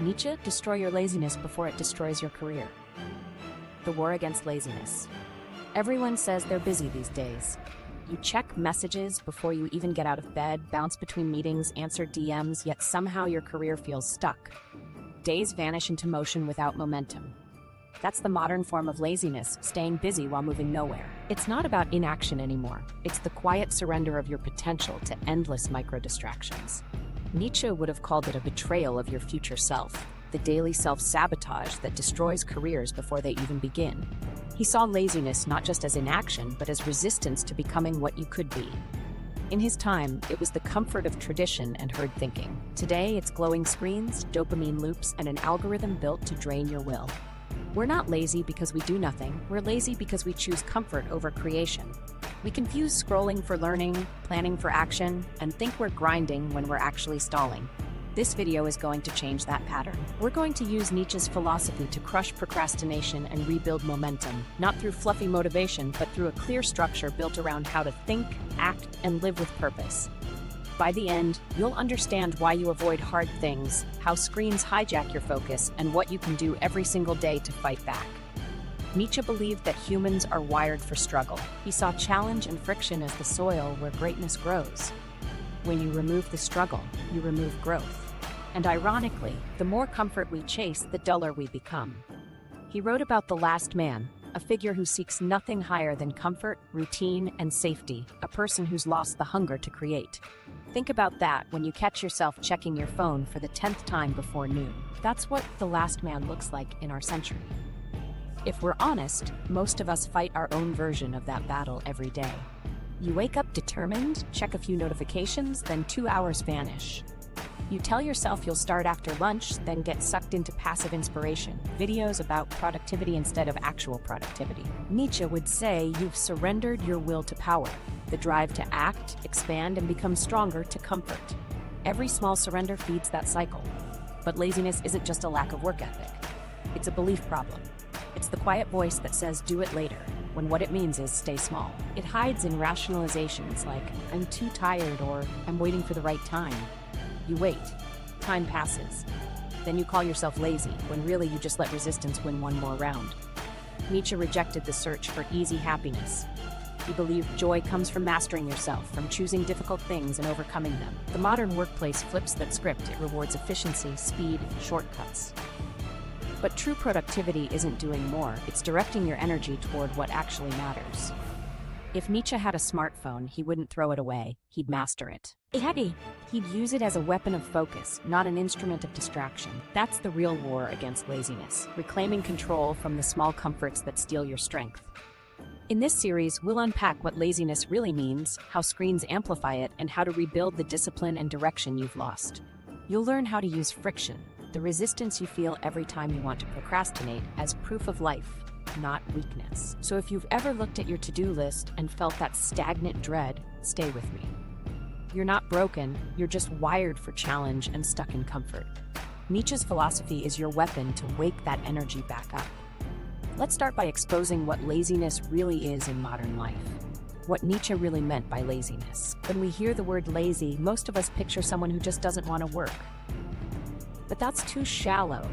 Nietzsche, destroy your laziness before it destroys your career. The war against laziness. Everyone says they're busy these days. You check messages before you even get out of bed, bounce between meetings, answer DMs, yet somehow your career feels stuck. Days vanish into motion without momentum. That's the modern form of laziness, staying busy while moving nowhere. It's not about inaction anymore. It's the quiet surrender of your potential to endless micro-distractions. Nietzsche would have called it a betrayal of your future self, the daily self-sabotage that destroys careers before they even begin. He saw laziness not just as inaction, but as resistance to becoming what you could be. In his time, it was the comfort of tradition and herd thinking. Today, it's glowing screens, dopamine loops, and an algorithm built to drain your will. We're not lazy because we do nothing. We're lazy because we choose comfort over creation. We confuse scrolling for learning, planning for action, and think we're grinding when we're actually stalling. This video is going to change that pattern. We're going to use Nietzsche's philosophy to crush procrastination and rebuild momentum, not through fluffy motivation, but through a clear structure built around how to think, act, and live with purpose. By the end, you'll understand why you avoid hard things, how screens hijack your focus, and what you can do every single day to fight back. Nietzsche believed that humans are wired for struggle. He saw challenge and friction as the soil where greatness grows. When you remove the struggle, you remove growth. And ironically, the more comfort we chase, the duller we become. He wrote about the last man, a figure who seeks nothing higher than comfort, routine, and safety, a person who's lost the hunger to create. Think about that when you catch yourself checking your phone for the 10th time before noon. That's what the last man looks like in our century. If we're honest, most of us fight our own version of that battle every day. You wake up determined, check a few notifications, then 2 hours vanish. You tell yourself you'll start after lunch, then get sucked into passive inspiration, videos about productivity instead of actual productivity. Nietzsche would say you've surrendered your will to power, the drive to act, expand, and become stronger to comfort. Every small surrender feeds that cycle. But laziness isn't just a lack of work ethic. It's a belief problem. It's the quiet voice that says do it later, when what it means is stay small. It hides in rationalizations like, I'm too tired, or I'm waiting for the right time. You wait. Time passes. Then you call yourself lazy, when really you just let resistance win one more round. Nietzsche rejected the search for easy happiness. He believed joy comes from mastering yourself, from choosing difficult things and overcoming them. The modern workplace flips that script. It rewards efficiency, speed, shortcuts. But true productivity isn't doing more, it's directing your energy toward what actually matters. If Nietzsche had a smartphone, he wouldn't throw it away, he'd master it. He'd use it as a weapon of focus, not an instrument of distraction. That's the real war against laziness, reclaiming control from the small comforts that steal your strength. In this series, we'll unpack what laziness really means, how screens amplify it, and how to rebuild the discipline and direction you've lost. You'll learn how to use friction, the resistance you feel every time you want to procrastinate, as proof of life, not weakness. So if you've ever looked at your to-do list and felt that stagnant dread, stay with me. You're not broken, you're just wired for challenge and stuck in comfort. Nietzsche's philosophy is your weapon to wake that energy back up. Let's start by exposing what laziness really is in modern life. What Nietzsche really meant by laziness. When we hear the word lazy, most of us picture someone who just doesn't want to work. But that's too shallow.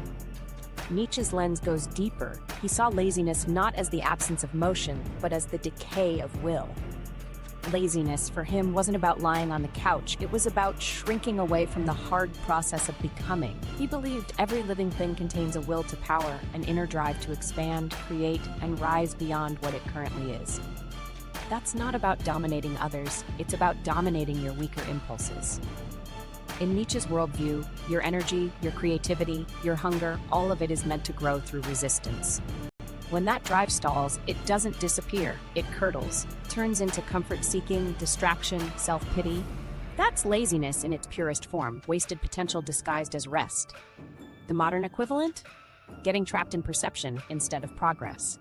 Nietzsche's lens goes deeper. He saw laziness not as the absence of motion, but as the decay of will. Laziness, for him, wasn't about lying on the couch. It was about shrinking away from the hard process of becoming. He believed every living thing contains a will to power, an inner drive to expand, create, and rise beyond what it currently is. That's not about dominating others. It's about dominating your weaker impulses. In Nietzsche's worldview, your energy, your creativity, your hunger, all of it is meant to grow through resistance. When that drive stalls, it doesn't disappear, it curdles, turns into comfort-seeking, distraction, self-pity. That's laziness in its purest form, wasted potential disguised as rest. The modern equivalent? Getting trapped in perception instead of progress.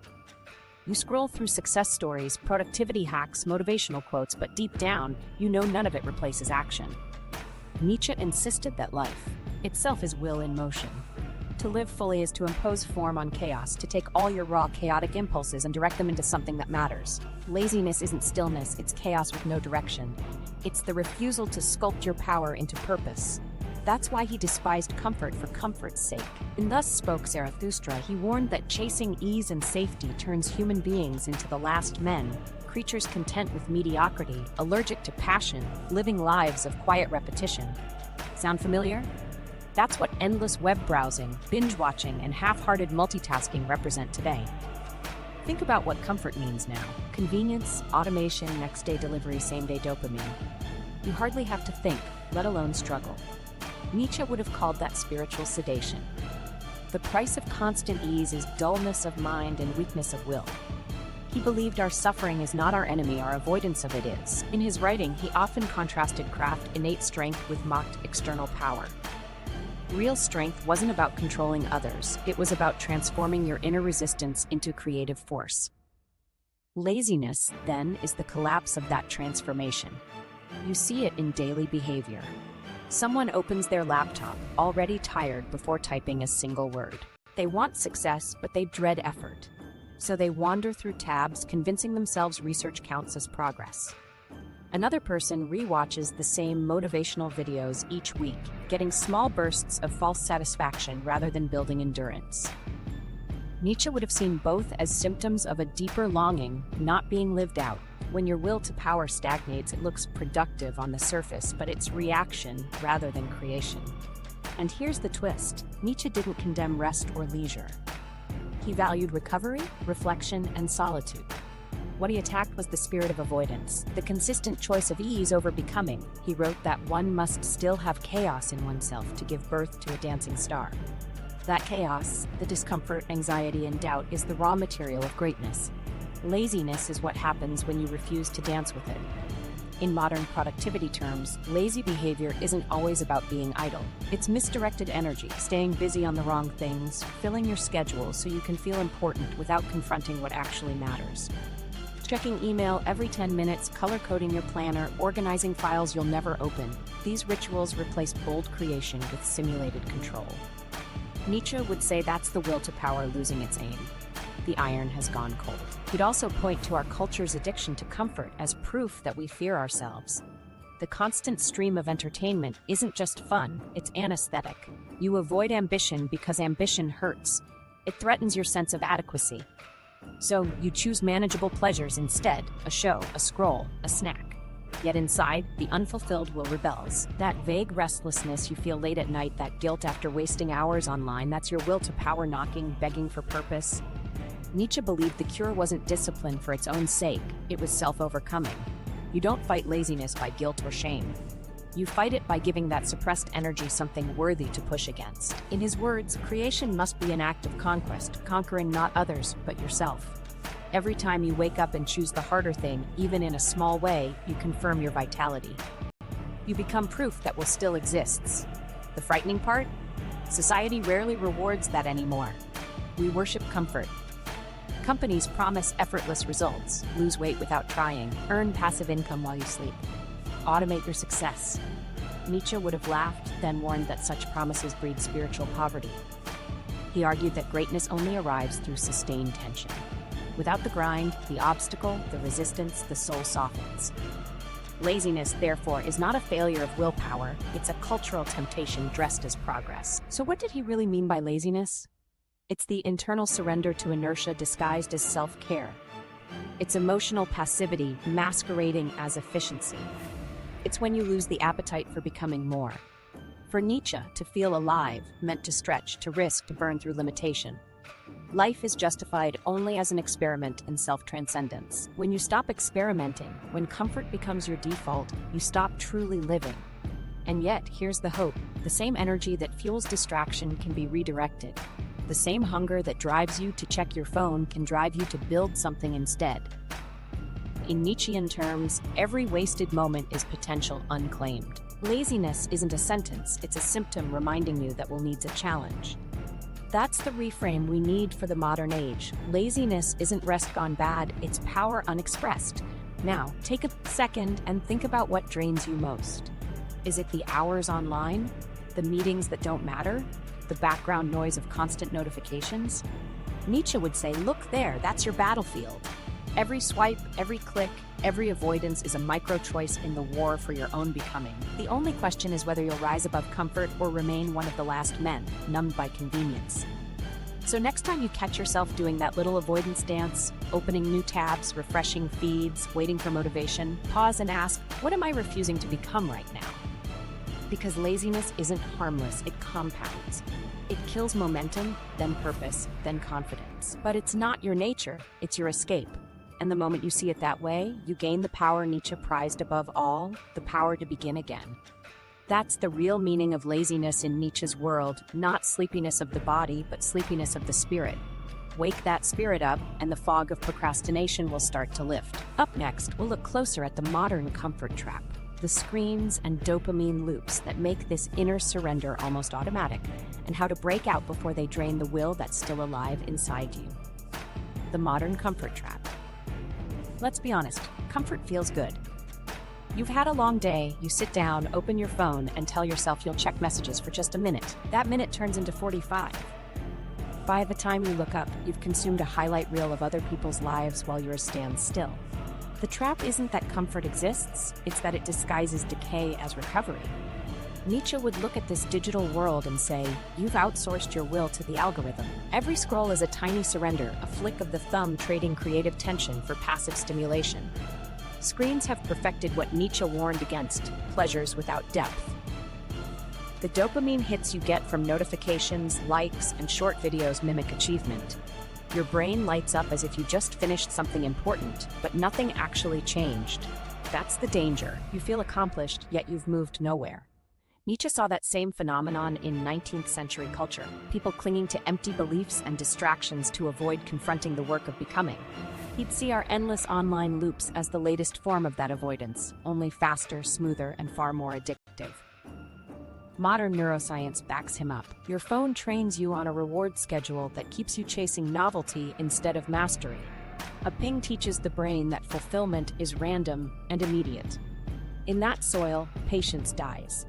You scroll through success stories, productivity hacks, motivational quotes, but deep down, you know none of it replaces action. Nietzsche insisted that life itself is will in motion. To live fully is to impose form on chaos, to take all your raw, chaotic impulses and direct them into something that matters. Laziness isn't stillness, it's chaos with no direction. It's the refusal to sculpt your power into purpose. That's why he despised comfort for comfort's sake. And thus spoke Zarathustra. He warned that chasing ease and safety turns human beings into the last men, creatures content with mediocrity, allergic to passion, living lives of quiet repetition. Sound familiar? That's what endless web browsing, binge watching, and half-hearted multitasking represent today. Think about what comfort means now. Convenience, automation, next-day delivery, same-day dopamine. You hardly have to think, let alone struggle. Nietzsche would have called that spiritual sedation. The price of constant ease is dullness of mind and weakness of will. He believed our suffering is not our enemy, our avoidance of it is. In his writing, he often contrasted craft, innate strength, with mocked external power. Real strength wasn't about controlling others, it was about transforming your inner resistance into creative force. Laziness, then, is the collapse of that transformation. You see it in daily behavior. Someone opens their laptop, already tired before typing a single word. They want success, but they dread effort. So they wander through tabs, convincing themselves research counts as progress. Another person rewatches the same motivational videos each week, getting small bursts of false satisfaction rather than building endurance. Nietzsche would have seen both as symptoms of a deeper longing, not being lived out. When your will to power stagnates, it looks productive on the surface, but it's reaction rather than creation. And here's the twist: Nietzsche didn't condemn rest or leisure. He valued recovery, reflection, and solitude. What he attacked was the spirit of avoidance, the consistent choice of ease over becoming. He wrote that one must still have chaos in oneself to give birth to a dancing star. That chaos, the discomfort, anxiety, and doubt, is the raw material of greatness. Laziness is what happens when you refuse to dance with it. In modern productivity terms, lazy behavior isn't always about being idle. It's misdirected energy, staying busy on the wrong things, filling your schedule so you can feel important without confronting what actually matters. Checking email every 10 minutes, color-coding your planner, organizing files you'll never open. These rituals replace bold creation with simulated control. Nietzsche would say that's the will to power losing its aim. The iron has gone cold. He'd also point to our culture's addiction to comfort as proof that we fear ourselves. The constant stream of entertainment isn't just fun, it's anesthetic. You avoid ambition because ambition hurts. It threatens your sense of adequacy. So you choose manageable pleasures instead: a show, a scroll, a snack. Yet inside, the unfulfilled will rebels. That vague restlessness you feel late at night, that guilt after wasting hours online, that's your will to power knocking, begging for purpose. Nietzsche believed the cure wasn't discipline for its own sake, it was self-overcoming. You don't fight laziness by guilt or shame. You fight it by giving that suppressed energy something worthy to push against. In his words, creation must be an act of conquest, conquering not others, but yourself. Every time you wake up and choose the harder thing, even in a small way, you confirm your vitality. You become proof that will still exists. The frightening part? Society rarely rewards that anymore. We worship comfort. Companies promise effortless results: lose weight without trying, earn passive income while you sleep, automate your success. Nietzsche would have laughed, then warned that such promises breed spiritual poverty. He argued that greatness only arrives through sustained tension. Without the grind, the obstacle, the resistance, the soul softens. Laziness, therefore, is not a failure of willpower, it's a cultural temptation dressed as progress. So what did he really mean by laziness? It's the internal surrender to inertia disguised as self-care. It's emotional passivity masquerading as efficiency. It's when you lose the appetite for becoming more. For Nietzsche, to feel alive meant to stretch, to risk, to burn through limitation. Life is justified only as an experiment in self-transcendence. When you stop experimenting, when comfort becomes your default, you stop truly living. And yet, here's the hope: the same energy that fuels distraction can be redirected. The same hunger that drives you to check your phone can drive you to build something instead. In Nietzschean terms, every wasted moment is potential unclaimed. Laziness isn't a sentence, it's a symptom reminding you that will needs a challenge. That's the reframe we need for the modern age. Laziness isn't rest gone bad, it's power unexpressed. Now, take a second and think about what drains you most. Is it the hours online? The meetings that don't matter? The background noise of constant notifications? Nietzsche would say, look there, that's your battlefield. Every swipe, every click, every avoidance is a micro-choice in the war for your own becoming. The only question is whether you'll rise above comfort or remain one of the last men, numbed by convenience. So next time you catch yourself doing that little avoidance dance, opening new tabs, refreshing feeds, waiting for motivation, pause and ask, what am I refusing to become right now? Because laziness isn't harmless, it compounds. It kills momentum, then purpose, then confidence. But it's not your nature, it's your escape. And the moment you see it that way, you gain the power Nietzsche prized above all, the power to begin again. That's the real meaning of laziness in Nietzsche's world, not sleepiness of the body, but sleepiness of the spirit. Wake that spirit up, and the fog of procrastination will start to lift. Up next, we'll look closer at the modern comfort trap, the screens and dopamine loops that make this inner surrender almost automatic, and how to break out before they drain the will that's still alive inside you. The modern comfort trap. Let's be honest, comfort feels good. You've had a long day, you sit down, open your phone, and tell yourself you'll check messages for just a minute. That minute turns into 45. By the time you look up, you've consumed a highlight reel of other people's lives while yours stands still. The trap isn't that comfort exists, it's that it disguises decay as recovery. Nietzsche would look at this digital world and say, you've outsourced your will to the algorithm. Every scroll is a tiny surrender, a flick of the thumb trading creative tension for passive stimulation. Screens have perfected what Nietzsche warned against, pleasures without depth. The dopamine hits you get from notifications, likes, and short videos mimic achievement. Your brain lights up as if you just finished something important, but nothing actually changed. That's the danger. You feel accomplished, yet you've moved nowhere. Nietzsche saw that same phenomenon in 19th century culture, people clinging to empty beliefs and distractions to avoid confronting the work of becoming. He'd see our endless online loops as the latest form of that avoidance, only faster, smoother, and far more addictive. Modern neuroscience backs him up. Your phone trains you on a reward schedule that keeps you chasing novelty instead of mastery. A ping teaches the brain that fulfillment is random and immediate. In that soil, patience dies.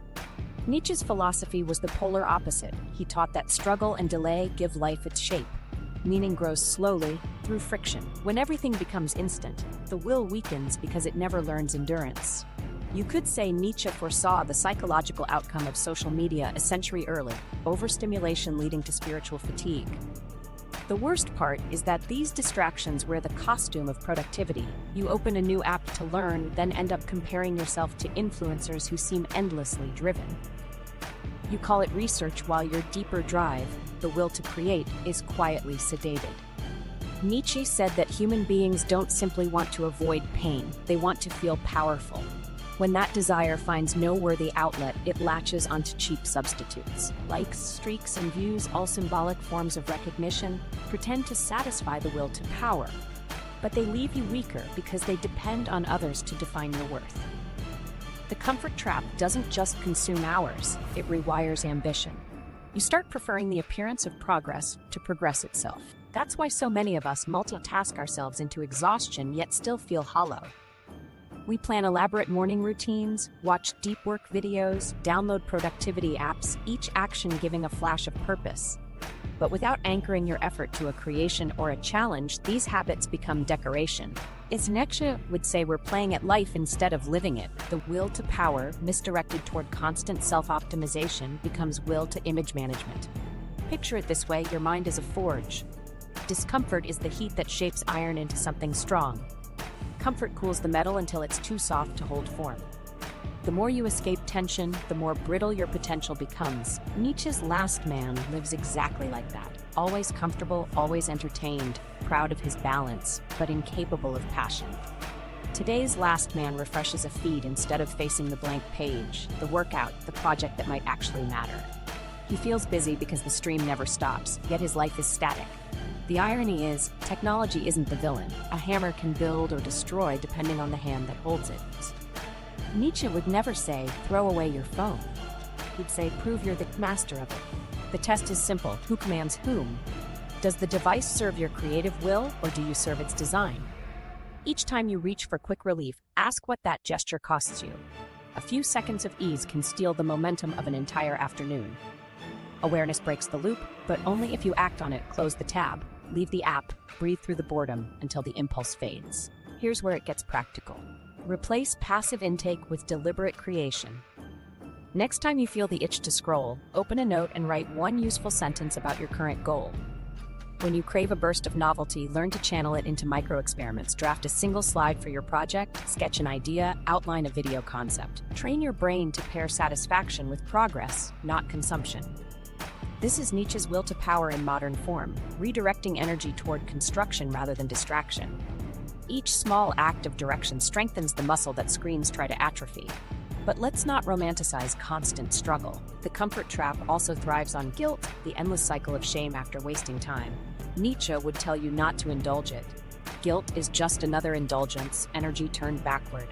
Nietzsche's philosophy was the polar opposite. He taught that struggle and delay give life its shape. Meaning grows slowly, through friction. When everything becomes instant, the will weakens because it never learns endurance. You could say Nietzsche foresaw the psychological outcome of social media a century early, overstimulation leading to spiritual fatigue. The worst part is that these distractions wear the costume of productivity. You open a new app to learn, then end up comparing yourself to influencers who seem endlessly driven. You call it research while your deeper drive, the will to create, is quietly sedated. Nietzsche said that human beings don't simply want to avoid pain, they want to feel powerful. When that desire finds no worthy outlet, it latches onto cheap substitutes. Likes, streaks, and views, all symbolic forms of recognition, pretend to satisfy the will to power. But they leave you weaker because they depend on others to define your worth. The comfort trap doesn't just consume hours, it rewires ambition. You start preferring the appearance of progress to progress itself. That's why so many of us multitask ourselves into exhaustion yet still feel hollow. We plan elaborate morning routines, watch deep work videos, download productivity apps, each action giving a flash of purpose. But without anchoring your effort to a creation or a challenge, these habits become decoration. As Nietzsche would say, we're playing at life instead of living it. The will to power, misdirected toward constant self-optimization, becomes will to image management. Picture it this way, your mind is a forge. Discomfort is the heat that shapes iron into something strong. Comfort cools the metal until it's too soft to hold form. The more you escape tension, the more brittle your potential becomes. Nietzsche's last man lives exactly like that. Always comfortable, always entertained, proud of his balance, but incapable of passion. Today's last man refreshes a feed instead of facing the blank page, the workout, the project that might actually matter. He feels busy because the stream never stops, yet his life is static. The irony is, technology isn't the villain. A hammer can build or destroy depending on the hand that holds it. Nietzsche would never say, throw away your phone. He'd say, prove you're the master of it. The test is simple. Who commands whom? Does the device serve your creative will, or do you serve its design? Each time you reach for quick relief, ask what that gesture costs you. A few seconds of ease can steal the momentum of an entire afternoon. Awareness breaks the loop, but only if you act on it. Close the tab. Leave the app, breathe through the boredom until the impulse fades. Here's where it gets practical. Replace passive intake with deliberate creation. Next time you feel the itch to scroll, open a note and write one useful sentence about your current goal. When you crave a burst of novelty, learn to channel it into micro-experiments. Draft a single slide for your project, sketch an idea, outline a video concept. Train your brain to pair satisfaction with progress, not consumption. This is Nietzsche's will to power in modern form, redirecting energy toward construction rather than distraction. Each small act of direction strengthens the muscle that screens try to atrophy. But let's not romanticize constant struggle. The comfort trap also thrives on guilt, the endless cycle of shame after wasting time. Nietzsche would tell you not to indulge it. Guilt is just another indulgence, energy turned backward.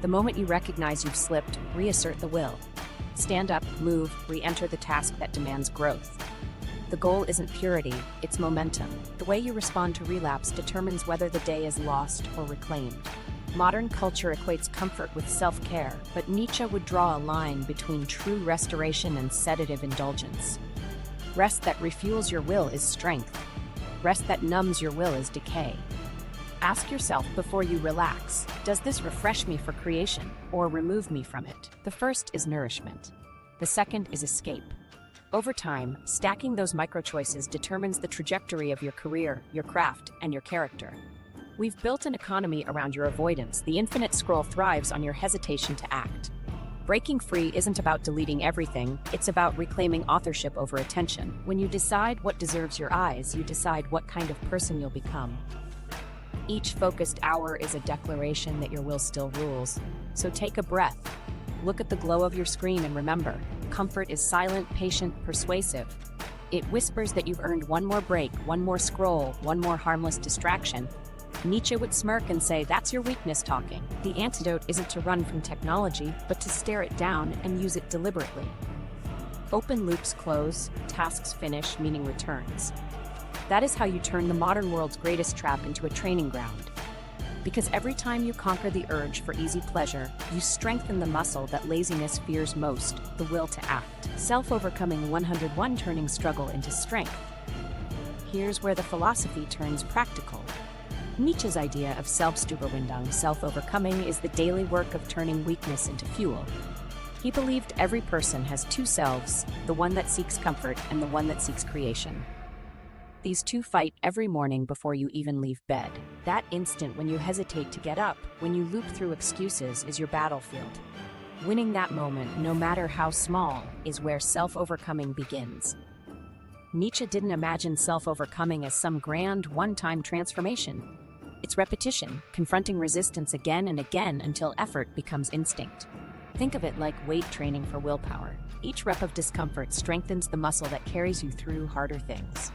The moment you recognize you've slipped, reassert the will. Stand up, move, re-enter the task that demands growth. The goal isn't purity, it's momentum. The way you respond to relapse determines whether the day is lost or reclaimed. Modern culture equates comfort with self-care, but Nietzsche would draw a line between true restoration and sedative indulgence. Rest that refuels your will is strength. Rest that numbs your will is decay. Ask yourself before you relax, does this refresh me for creation or remove me from it? The first is nourishment. The second is escape. Over time, stacking those micro-choices determines the trajectory of your career, your craft, and your character. We've built an economy around your avoidance. The infinite scroll thrives on your hesitation to act. Breaking free isn't about deleting everything, it's about reclaiming authorship over attention. When you decide what deserves your eyes, you decide what kind of person you'll become. Each focused hour is a declaration that your will still rules. So take a breath. Look at the glow of your screen and remember, comfort is silent, patient, persuasive. It whispers that you've earned one more break, one more scroll, one more harmless distraction. Nietzsche would smirk and say, that's your weakness talking. The antidote isn't to run from technology, but to stare it down and use it deliberately. Open loops close, tasks finish, meaning returns. That is how you turn the modern world's greatest trap into a training ground. Because every time you conquer the urge for easy pleasure, you strengthen the muscle that laziness fears most, the will to act. Self-overcoming 101 turning struggle into strength. Here's where the philosophy turns practical. Nietzsche's idea of Selbstüberwindung, self-overcoming, is the daily work of turning weakness into fuel. He believed every person has two selves, the one that seeks comfort and the one that seeks creation. These two fight every morning before you even leave bed. That instant when you hesitate to get up, when you loop through excuses, is your battlefield. Winning that moment, no matter how small, is where self-overcoming begins. Nietzsche didn't imagine self-overcoming as some grand, one-time transformation. It's repetition, confronting resistance again and again until effort becomes instinct. Think of it like weight training for willpower. Each rep of discomfort strengthens the muscle that carries you through harder things.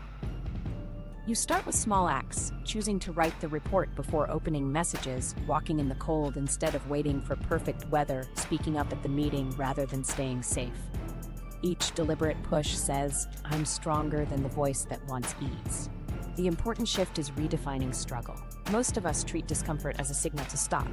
You start with small acts, choosing to write the report before opening messages, walking in the cold instead of waiting for perfect weather, speaking up at the meeting rather than staying safe. Each deliberate push says, I'm stronger than the voice that wants ease. The important shift is redefining struggle. Most of us treat discomfort as a signal to stop.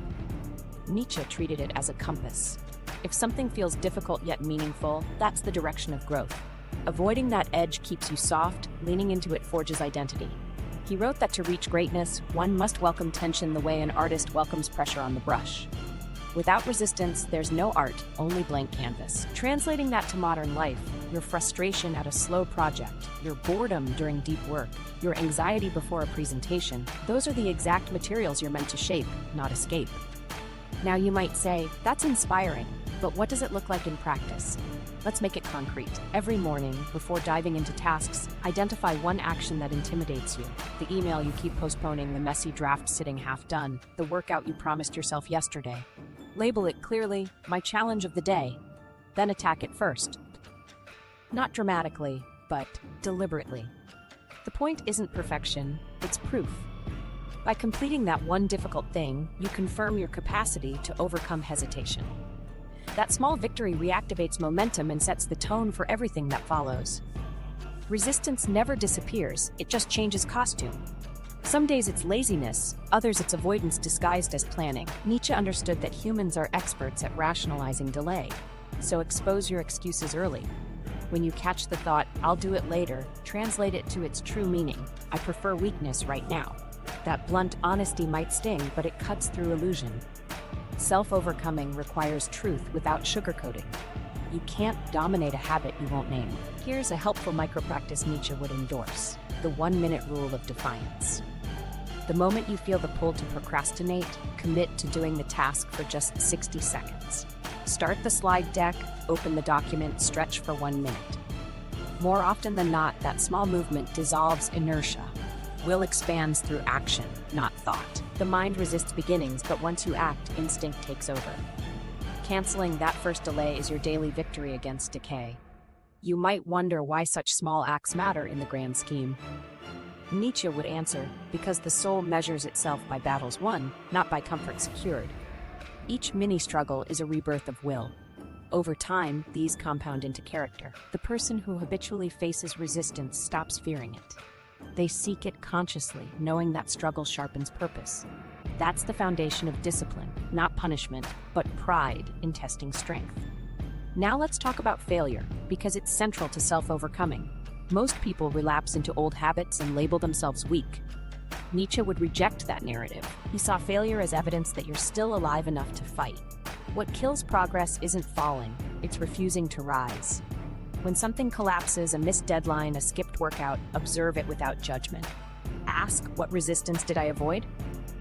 Nietzsche treated it as a compass. If something feels difficult yet meaningful, that's the direction of growth. Avoiding that edge keeps you soft, leaning into it forges identity. He wrote that to reach greatness, one must welcome tension the way an artist welcomes pressure on the brush. Without resistance, there's no art, only blank canvas. Translating that to modern life, your frustration at a slow project, your boredom during deep work, your anxiety before a presentation, those are the exact materials you're meant to shape, not escape. Now you might say, that's inspiring, but what does it look like in practice? Let's make it concrete. Every morning, before diving into tasks, identify one action that intimidates you. The email you keep postponing, the messy draft sitting half done, the workout you promised yourself yesterday. Label it clearly, my challenge of the day. Then attack it first. Not dramatically, but deliberately. The point isn't perfection, it's proof. By completing that one difficult thing, you confirm your capacity to overcome hesitation. That small victory reactivates momentum and sets the tone for everything that follows. Resistance never disappears, it just changes costume. Some days it's laziness, others it's avoidance disguised as planning. Nietzsche understood that humans are experts at rationalizing delay, so expose your excuses early. When you catch the thought, "I'll do it later," translate it to its true meaning. "I prefer weakness right now." That blunt honesty might sting, but it cuts through illusion. Self-overcoming requires truth without sugarcoating. You can't dominate a habit you won't name. Here's a helpful micro-practice Nietzsche would endorse: the 1-minute rule of defiance. The moment you feel the pull to procrastinate, commit to doing the task for just 60 seconds. Start the slide deck, open the document, stretch for 1 minute. More often than not, that small movement dissolves inertia. Will expands through action, not thought. The mind resists beginnings, but once you act, instinct takes over. Canceling that first delay is your daily victory against decay. You might wonder why such small acts matter in the grand scheme. Nietzsche would answer, because the soul measures itself by battles won, not by comfort secured. Each mini-struggle is a rebirth of will. Over time, these compound into character. The person who habitually faces resistance stops fearing it. They seek it consciously, knowing that struggle sharpens purpose. That's the foundation of discipline, not punishment, but pride in testing strength. Now let's talk about failure, because it's central to self-overcoming. Most people relapse into old habits and label themselves weak. Nietzsche would reject that narrative. He saw failure as evidence that you're still alive enough to fight. What kills progress isn't falling, it's refusing to rise. When something collapses, a missed deadline, a skipped workout, observe it without judgment. Ask, what resistance did I avoid?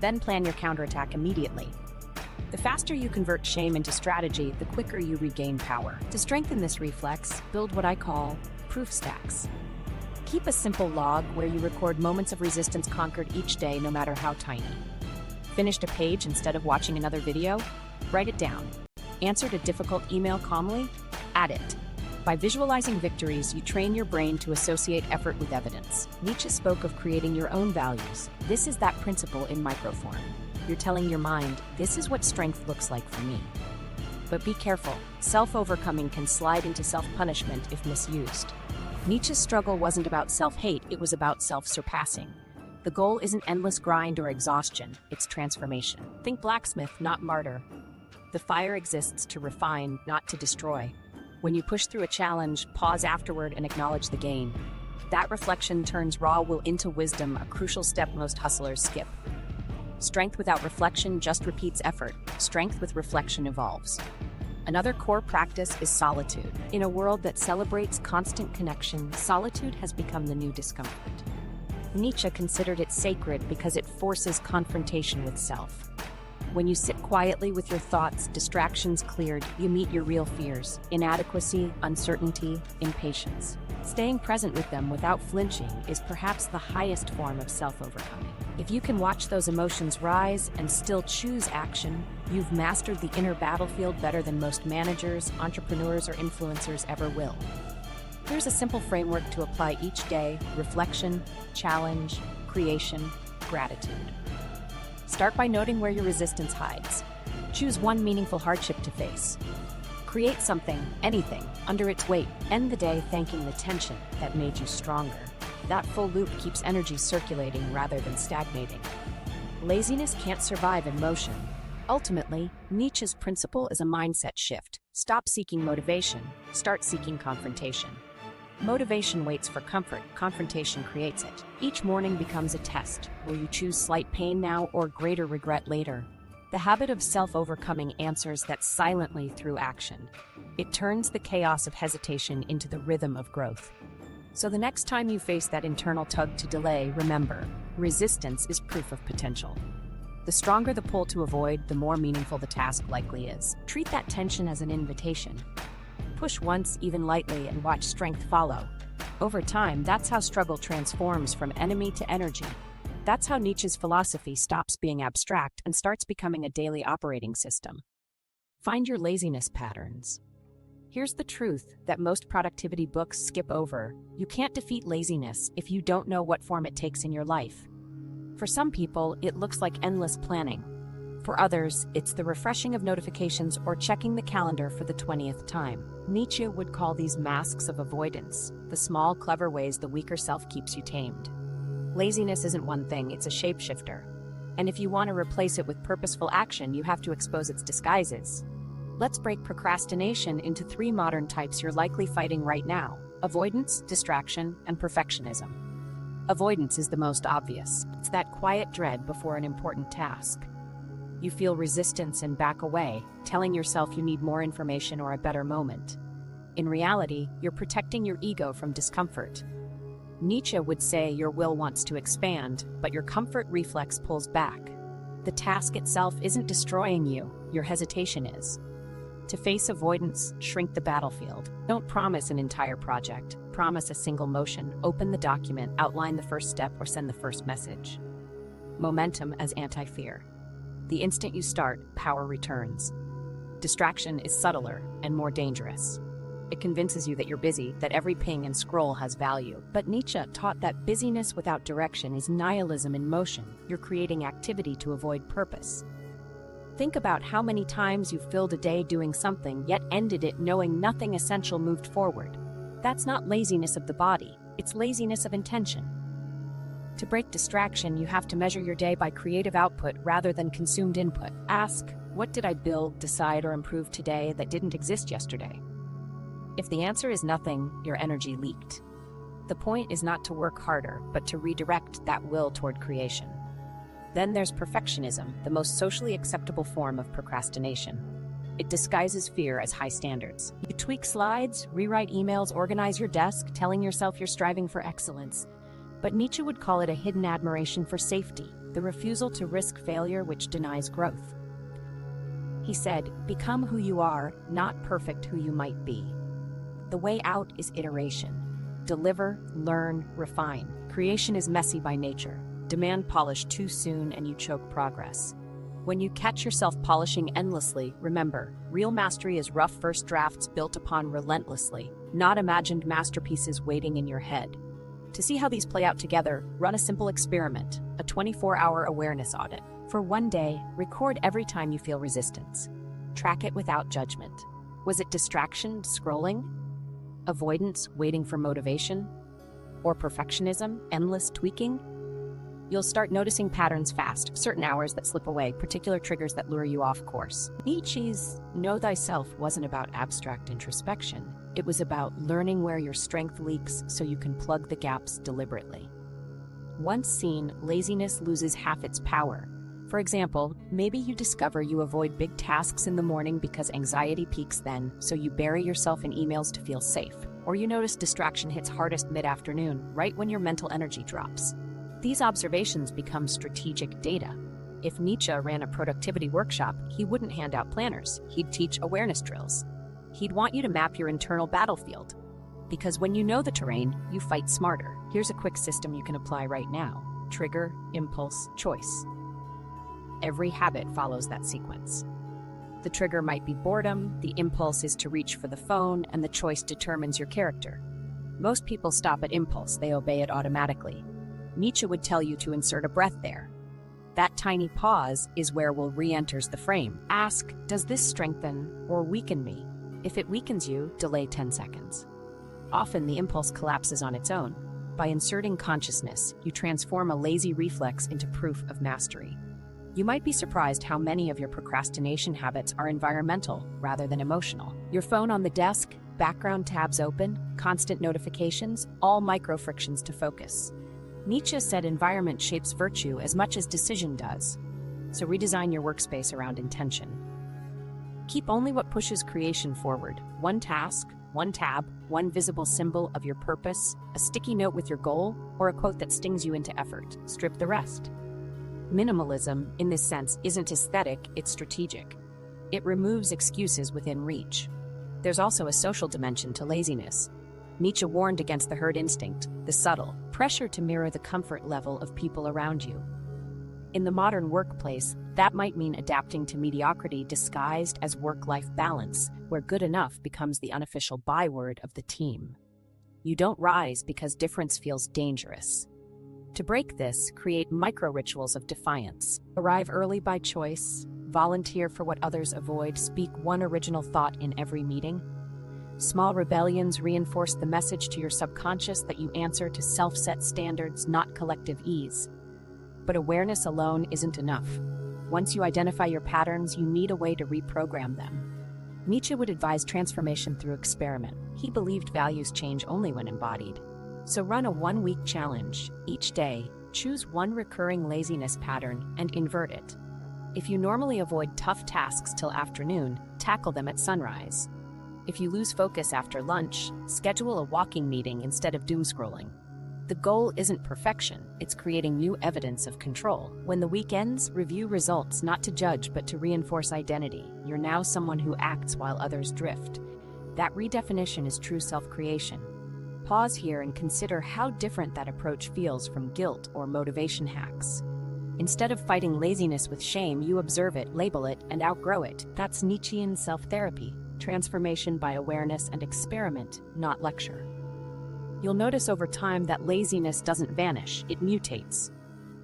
Then plan your counterattack immediately. The faster you convert shame into strategy, the quicker you regain power. To strengthen this reflex, build what I call proof stacks. Keep a simple log where you record moments of resistance conquered each day, no matter how tiny. Finished a page instead of watching another video? Write it down. Answered a difficult email calmly? Add it. By visualizing victories, you train your brain to associate effort with evidence. Nietzsche spoke of creating your own values. This is that principle in microform. You're telling your mind, this is what strength looks like for me. But be careful. Self-overcoming can slide into self-punishment if misused. Nietzsche's struggle wasn't about self-hate, it was about self-surpassing. The goal isn't endless grind or exhaustion, it's transformation. Think blacksmith, not martyr. The fire exists to refine, not to destroy. When you push through a challenge, pause afterward and acknowledge the gain. That reflection turns raw will into wisdom, a crucial step most hustlers skip. Strength without reflection just repeats effort. Strength with reflection evolves. Another core practice is solitude. In a world that celebrates constant connection, solitude has become the new discomfort. Nietzsche considered it sacred because it forces confrontation with self. When you sit quietly with your thoughts, distractions cleared, you meet your real fears: inadequacy, uncertainty, impatience. Staying present with them without flinching is perhaps the highest form of self-overcoming. If you can watch those emotions rise and still choose action, you've mastered the inner battlefield better than most managers, entrepreneurs, or influencers ever will. Here's a simple framework to apply each day: reflection, challenge, creation, gratitude. Start by noting where your resistance hides. Choose one meaningful hardship to face. Create something, anything, under its weight. End the day thanking the tension that made you stronger. That full loop keeps energy circulating rather than stagnating. Laziness can't survive in motion. Ultimately, Nietzsche's principle is a mindset shift. Stop seeking motivation, start seeking confrontation. Motivation waits for comfort, confrontation creates it. Each morning becomes a test. Will you choose slight pain now or greater regret later? The habit of self-overcoming answers that silently through action. It turns the chaos of hesitation into the rhythm of growth. So the next time you face that internal tug to delay, remember, resistance is proof of potential. The stronger the pull to avoid, the more meaningful the task likely is. Treat that tension as an invitation. Push once, even lightly, and watch strength follow. Over time, that's how struggle transforms from enemy to energy. That's how Nietzsche's philosophy stops being abstract and starts becoming a daily operating system. Find your laziness patterns. Here's the truth that most productivity books skip over. You can't defeat laziness if you don't know what form it takes in your life. For some people, it looks like endless planning. For others, it's the refreshing of notifications or checking the calendar for the 20th time. Nietzsche would call these masks of avoidance, the small, clever ways the weaker self keeps you tamed. Laziness isn't one thing, it's a shapeshifter. And if you want to replace it with purposeful action, you have to expose its disguises. Let's break procrastination into 3 modern types you're likely fighting right now: avoidance, distraction, and perfectionism. Avoidance is the most obvious. It's that quiet dread before an important task. You feel resistance and back away, telling yourself you need more information or a better moment. In reality, you're protecting your ego from discomfort. Nietzsche would say your will wants to expand, but your comfort reflex pulls back. The task itself isn't destroying you, your hesitation is. To face avoidance, shrink the battlefield. Don't promise an entire project. Promise a single motion. Open the document, outline the first step, or send the first message. Momentum as anti-fear. The instant you start, power returns. Distraction is subtler and more dangerous. It convinces you that you're busy, that every ping and scroll has value. But Nietzsche taught that busyness without direction is nihilism in motion. You're creating activity to avoid purpose. Think about how many times you filled a day doing something, yet ended it knowing nothing essential moved forward. That's not laziness of the body, it's laziness of intention. To break distraction, you have to measure your day by creative output rather than consumed input. Ask, what did I build, decide, or improve today that didn't exist yesterday? If the answer is nothing, your energy leaked. The point is not to work harder, but to redirect that will toward creation. Then there's perfectionism, the most socially acceptable form of procrastination. It disguises fear as high standards. You tweak slides, rewrite emails, organize your desk, telling yourself you're striving for excellence. But Nietzsche would call it a hidden admiration for safety, the refusal to risk failure which denies growth. He said, "Become who you are, not perfect who you might be." The way out is iteration. Deliver, learn, refine. Creation is messy by nature. Demand polish too soon and you choke progress. When you catch yourself polishing endlessly, remember, real mastery is rough first drafts built upon relentlessly, not imagined masterpieces waiting in your head. To see how these play out together, run a simple experiment, a 24-hour awareness audit. For one day, record every time you feel resistance. Track it without judgment. Was it distraction, scrolling? Avoidance, waiting for motivation? Or perfectionism, endless tweaking? You'll start noticing patterns fast, certain hours that slip away, particular triggers that lure you off course. Nietzsche's Know Thyself wasn't about abstract introspection. It was about learning where your strength leaks so you can plug the gaps deliberately. Once seen, laziness loses half its power. For example, maybe you discover you avoid big tasks in the morning because anxiety peaks then, so you bury yourself in emails to feel safe. Or you notice distraction hits hardest mid-afternoon, right when your mental energy drops. These observations become strategic data. If Nietzsche ran a productivity workshop, he wouldn't hand out planners. He'd teach awareness drills. He'd want you to map your internal battlefield. Because when you know the terrain, you fight smarter. Here's a quick system you can apply right now. Trigger, impulse, choice. Every habit follows that sequence. The trigger might be boredom, the impulse is to reach for the phone, and the choice determines your character. Most people stop at impulse, they obey it automatically. Nietzsche would tell you to insert a breath there. That tiny pause is where will re-enters the frame. Ask, does this strengthen or weaken me? If it weakens you, delay 10 seconds. Often the impulse collapses on its own. By inserting consciousness, you transform a lazy reflex into proof of mastery. You might be surprised how many of your procrastination habits are environmental rather than emotional. Your phone on the desk, background tabs open, constant notifications, all micro-frictions to focus. Nietzsche said environment shapes virtue as much as decision does. So redesign your workspace around intention. Keep only what pushes creation forward. One task, one tab, one visible symbol of your purpose, a sticky note with your goal, or a quote that stings you into effort. Strip the rest. Minimalism, in this sense, isn't aesthetic, it's strategic. It removes excuses within reach. There's also a social dimension to laziness. Nietzsche warned against the herd instinct, the subtle pressure to mirror the comfort level of people around you. In the modern workplace, that might mean adapting to mediocrity disguised as work-life balance, where good enough becomes the unofficial byword of the team. You don't rise because difference feels dangerous. To break this, create micro-rituals of defiance. Arrive early by choice, volunteer for what others avoid, speak one original thought in every meeting. Small rebellions reinforce the message to your subconscious that you answer to self-set standards, not collective ease. But awareness alone isn't enough. Once you identify your patterns, you need a way to reprogram them. Nietzsche would advise transformation through experiment. He believed values change only when embodied. So run a 1-week challenge. Each day, choose one recurring laziness pattern and invert it. If you normally avoid tough tasks till afternoon, tackle them at sunrise. If you lose focus after lunch, schedule a walking meeting instead of doom scrolling. The goal isn't perfection, it's creating new evidence of control. When the week ends, review results not to judge but to reinforce identity. You're now someone who acts while others drift. That redefinition is true self-creation. Pause here and consider how different that approach feels from guilt or motivation hacks. Instead of fighting laziness with shame, you observe it, label it, and outgrow it. That's Nietzschean self-therapy, transformation by awareness and experiment, not lecture. You'll notice over time that laziness doesn't vanish, it mutates.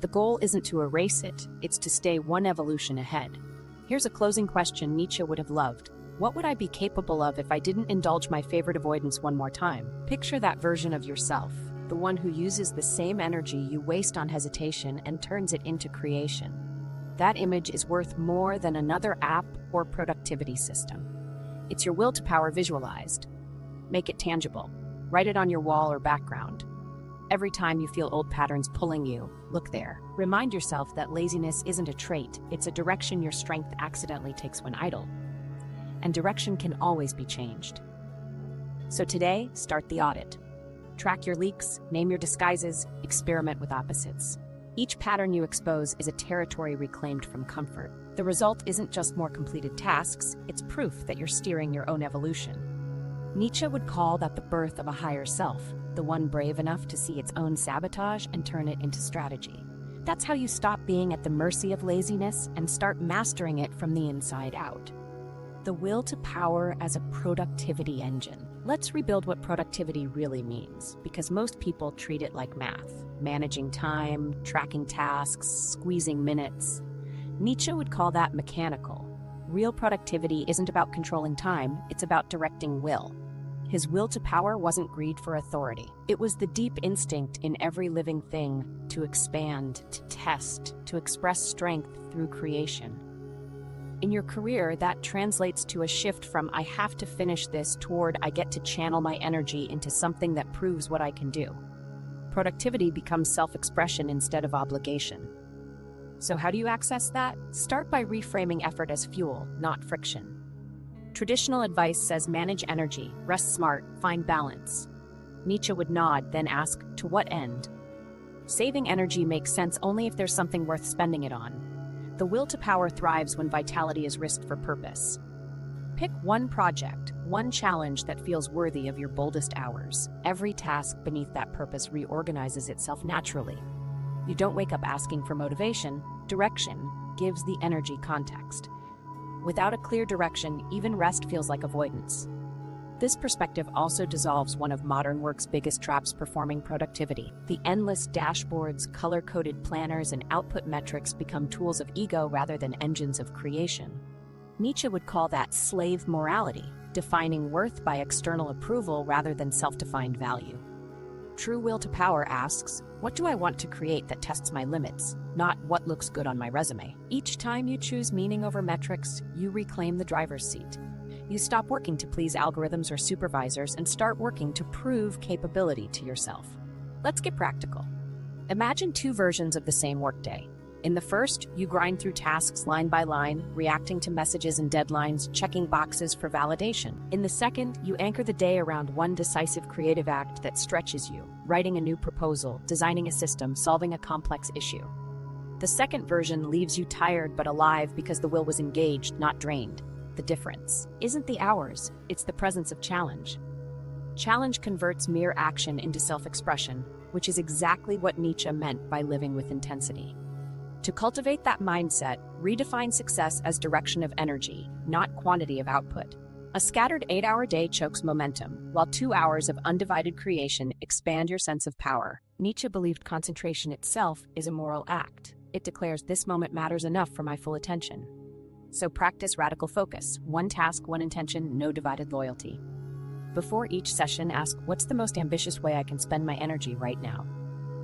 The goal isn't to erase it, it's to stay one evolution ahead. Here's a closing question Nietzsche would have loved. What would I be capable of if I didn't indulge my favorite avoidance one more time? Picture that version of yourself, the one who uses the same energy you waste on hesitation and turns it into creation. That image is worth more than another app or productivity system. It's your will to power visualized. Make it tangible. Write it on your wall or background. Every time you feel old patterns pulling you, look there. Remind yourself that laziness isn't a trait, it's a direction your strength accidentally takes when idle. And direction can always be changed. So today, start the audit. Track your leaks, name your disguises, experiment with opposites. Each pattern you expose is a territory reclaimed from comfort. The result isn't just more completed tasks, it's proof that you're steering your own evolution. Nietzsche would call that the birth of a higher self, the one brave enough to see its own sabotage and turn it into strategy. That's how you stop being at the mercy of laziness and start mastering it from the inside out. The will to power as a productivity engine. Let's rebuild what productivity really means, because most people treat it like math, managing time, tracking tasks, squeezing minutes. Nietzsche would call that mechanical. Real productivity isn't about controlling time, it's about directing will. His will to power wasn't greed for authority. It was the deep instinct in every living thing to expand, to test, to express strength through creation. In your career, that translates to a shift from "I have to finish this" toward "I get to channel my energy into something that proves what I can do." Productivity becomes self-expression instead of obligation. So how do you access that? Start by reframing effort as fuel, not friction. Traditional advice says manage energy, rest smart, find balance. Nietzsche would nod, then ask, to what end? Saving energy makes sense only if there's something worth spending it on. The will to power thrives when vitality is risked for purpose. Pick one project, one challenge that feels worthy of your boldest hours. Every task beneath that purpose reorganizes itself naturally. You don't wake up asking for motivation. Direction gives the energy context. Without a clear direction, even rest feels like avoidance. This perspective also dissolves one of modern work's biggest traps: performing productivity. The endless dashboards, color-coded planners, and output metrics become tools of ego rather than engines of creation. Nietzsche would call that slave morality, defining worth by external approval rather than self-defined value. True will to power asks, what do I want to create that tests my limits, not what looks good on my resume? Each time you choose meaning over metrics, you reclaim the driver's seat. You stop working to please algorithms or supervisors and start working to prove capability to yourself. Let's get practical. Imagine two versions of the same workday. In the first, you grind through tasks line by line, reacting to messages and deadlines, checking boxes for validation. In the second, you anchor the day around one decisive creative act that stretches you, writing a new proposal, designing a system, solving a complex issue. The second version leaves you tired but alive because the will was engaged, not drained. The difference isn't the hours, it's the presence of challenge. Challenge converts mere action into self-expression, which is exactly what Nietzsche meant by living with intensity. To cultivate that mindset, redefine success as direction of energy, not quantity of output. A scattered 8-hour day chokes momentum, while 2 hours of undivided creation expand your sense of power. Nietzsche believed concentration itself is a moral act. It declares this moment matters enough for my full attention. So practice radical focus, one task, one intention, no divided loyalty. Before each session, ask, what's the most ambitious way I can spend my energy right now?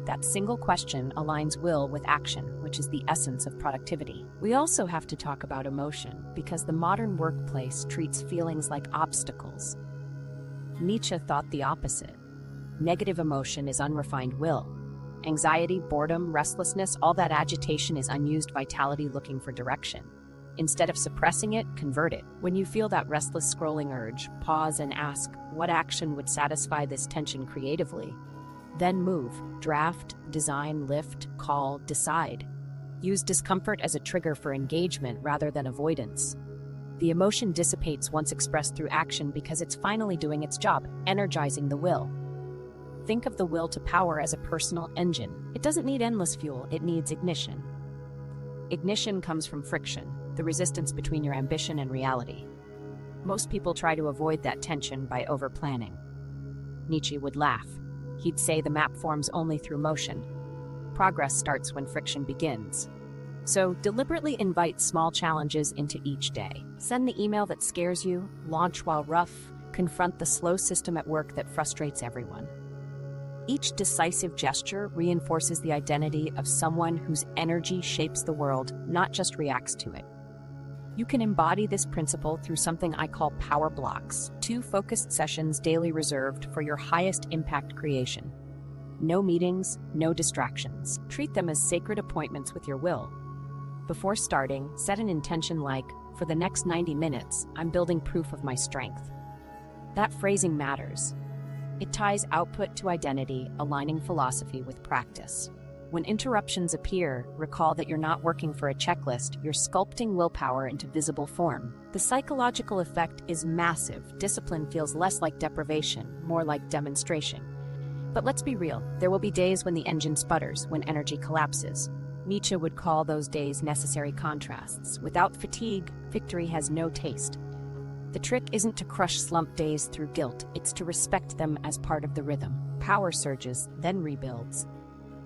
That single question aligns will with action, which is the essence of productivity. We also have to talk about emotion, because the modern workplace treats feelings like obstacles. Nietzsche thought the opposite. Negative emotion is unrefined will. Anxiety, boredom, restlessness, all that agitation is unused vitality looking for direction. Instead of suppressing it, convert it. When you feel that restless scrolling urge, pause and ask, what action would satisfy this tension creatively? Then move, draft, design, lift, call, decide. Use discomfort as a trigger for engagement rather than avoidance. The emotion dissipates once expressed through action because it's finally doing its job, energizing the will. Think of the will to power as a personal engine. It doesn't need endless fuel, it needs ignition. Ignition comes from friction, the resistance between your ambition and reality. Most people try to avoid that tension by over-planning. Nietzsche would laugh. He'd say the map forms only through motion. Progress starts when friction begins. So deliberately invite small challenges into each day. Send the email that scares you, launch while rough, confront the slow system at work that frustrates everyone. Each decisive gesture reinforces the identity of someone whose energy shapes the world, not just reacts to it. You can embody this principle through something I call power blocks, 2 focused sessions daily reserved for your highest impact creation. No meetings, no distractions. Treat them as sacred appointments with your will. Before starting, set an intention like, for the next 90 minutes, I'm building proof of my strength. That phrasing matters. It ties output to identity, aligning philosophy with practice. When interruptions appear, recall that you're not working for a checklist, you're sculpting willpower into visible form. The psychological effect is massive. Discipline feels less like deprivation, more like demonstration. But let's be real, there will be days when the engine sputters, when energy collapses. Nietzsche would call those days necessary contrasts. Without fatigue, victory has no taste. The trick isn't to crush slump days through guilt, it's to respect them as part of the rhythm. Power surges, then rebuilds.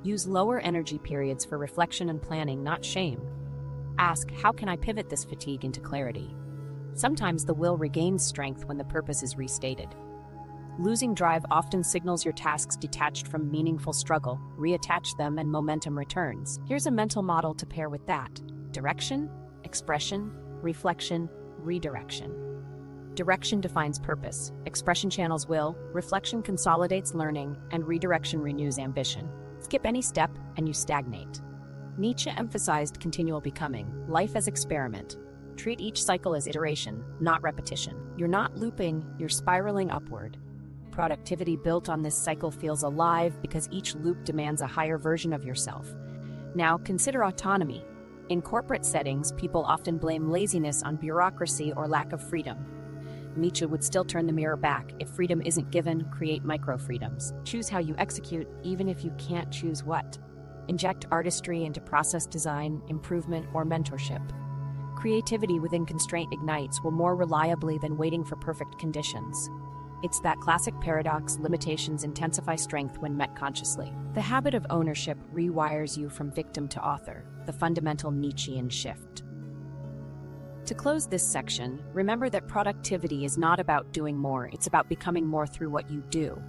Use lower energy periods for reflection and planning, not shame. Ask, how can I pivot this fatigue into clarity? Sometimes the will regains strength when the purpose is restated. Losing drive often signals your tasks detached from meaningful struggle. Reattach them and momentum returns. Here's a mental model to pair with that. Direction, expression, reflection, redirection. Direction defines purpose, expression channels will, reflection consolidates learning, and redirection renews ambition. Skip any step and you stagnate. Nietzsche emphasized continual becoming, life as experiment. Treat each cycle as iteration, not repetition. You're not looping, you're spiraling upward. Productivity built on this cycle feels alive because each loop demands a higher version of yourself. Now, consider autonomy. In corporate settings, people often blame laziness on bureaucracy or lack of freedom. Nietzsche would still turn the mirror back. If freedom isn't given, create micro-freedoms. Choose how you execute, even if you can't choose what. Inject artistry into process design, improvement, or mentorship. Creativity within constraint ignites will more reliably than waiting for perfect conditions. It's that classic paradox, limitations intensify strength when met consciously. The habit of ownership rewires you from victim to author, the fundamental Nietzschean shift. To close this section, remember that productivity is not about doing more, it's about becoming more through what you do.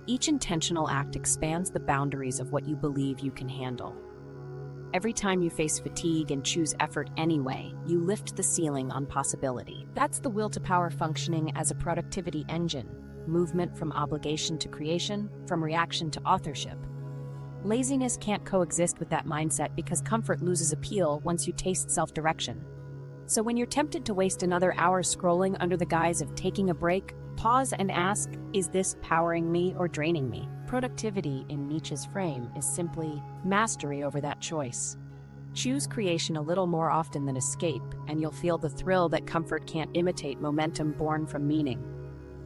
Each intentional act expands the boundaries of what you believe you can handle. Every time you face fatigue and choose effort anyway, you lift the ceiling on possibility. That's the will to power functioning as a productivity engine, movement from obligation to creation, from reaction to authorship. Laziness can't coexist with that mindset because comfort loses appeal once you taste self-direction. So when you're tempted to waste another hour scrolling under the guise of taking a break, pause and ask, is this powering me or draining me? Productivity, in Nietzsche's frame, is simply mastery over that choice. Choose creation a little more often than escape, and you'll feel the thrill that comfort can't imitate, momentum born from meaning.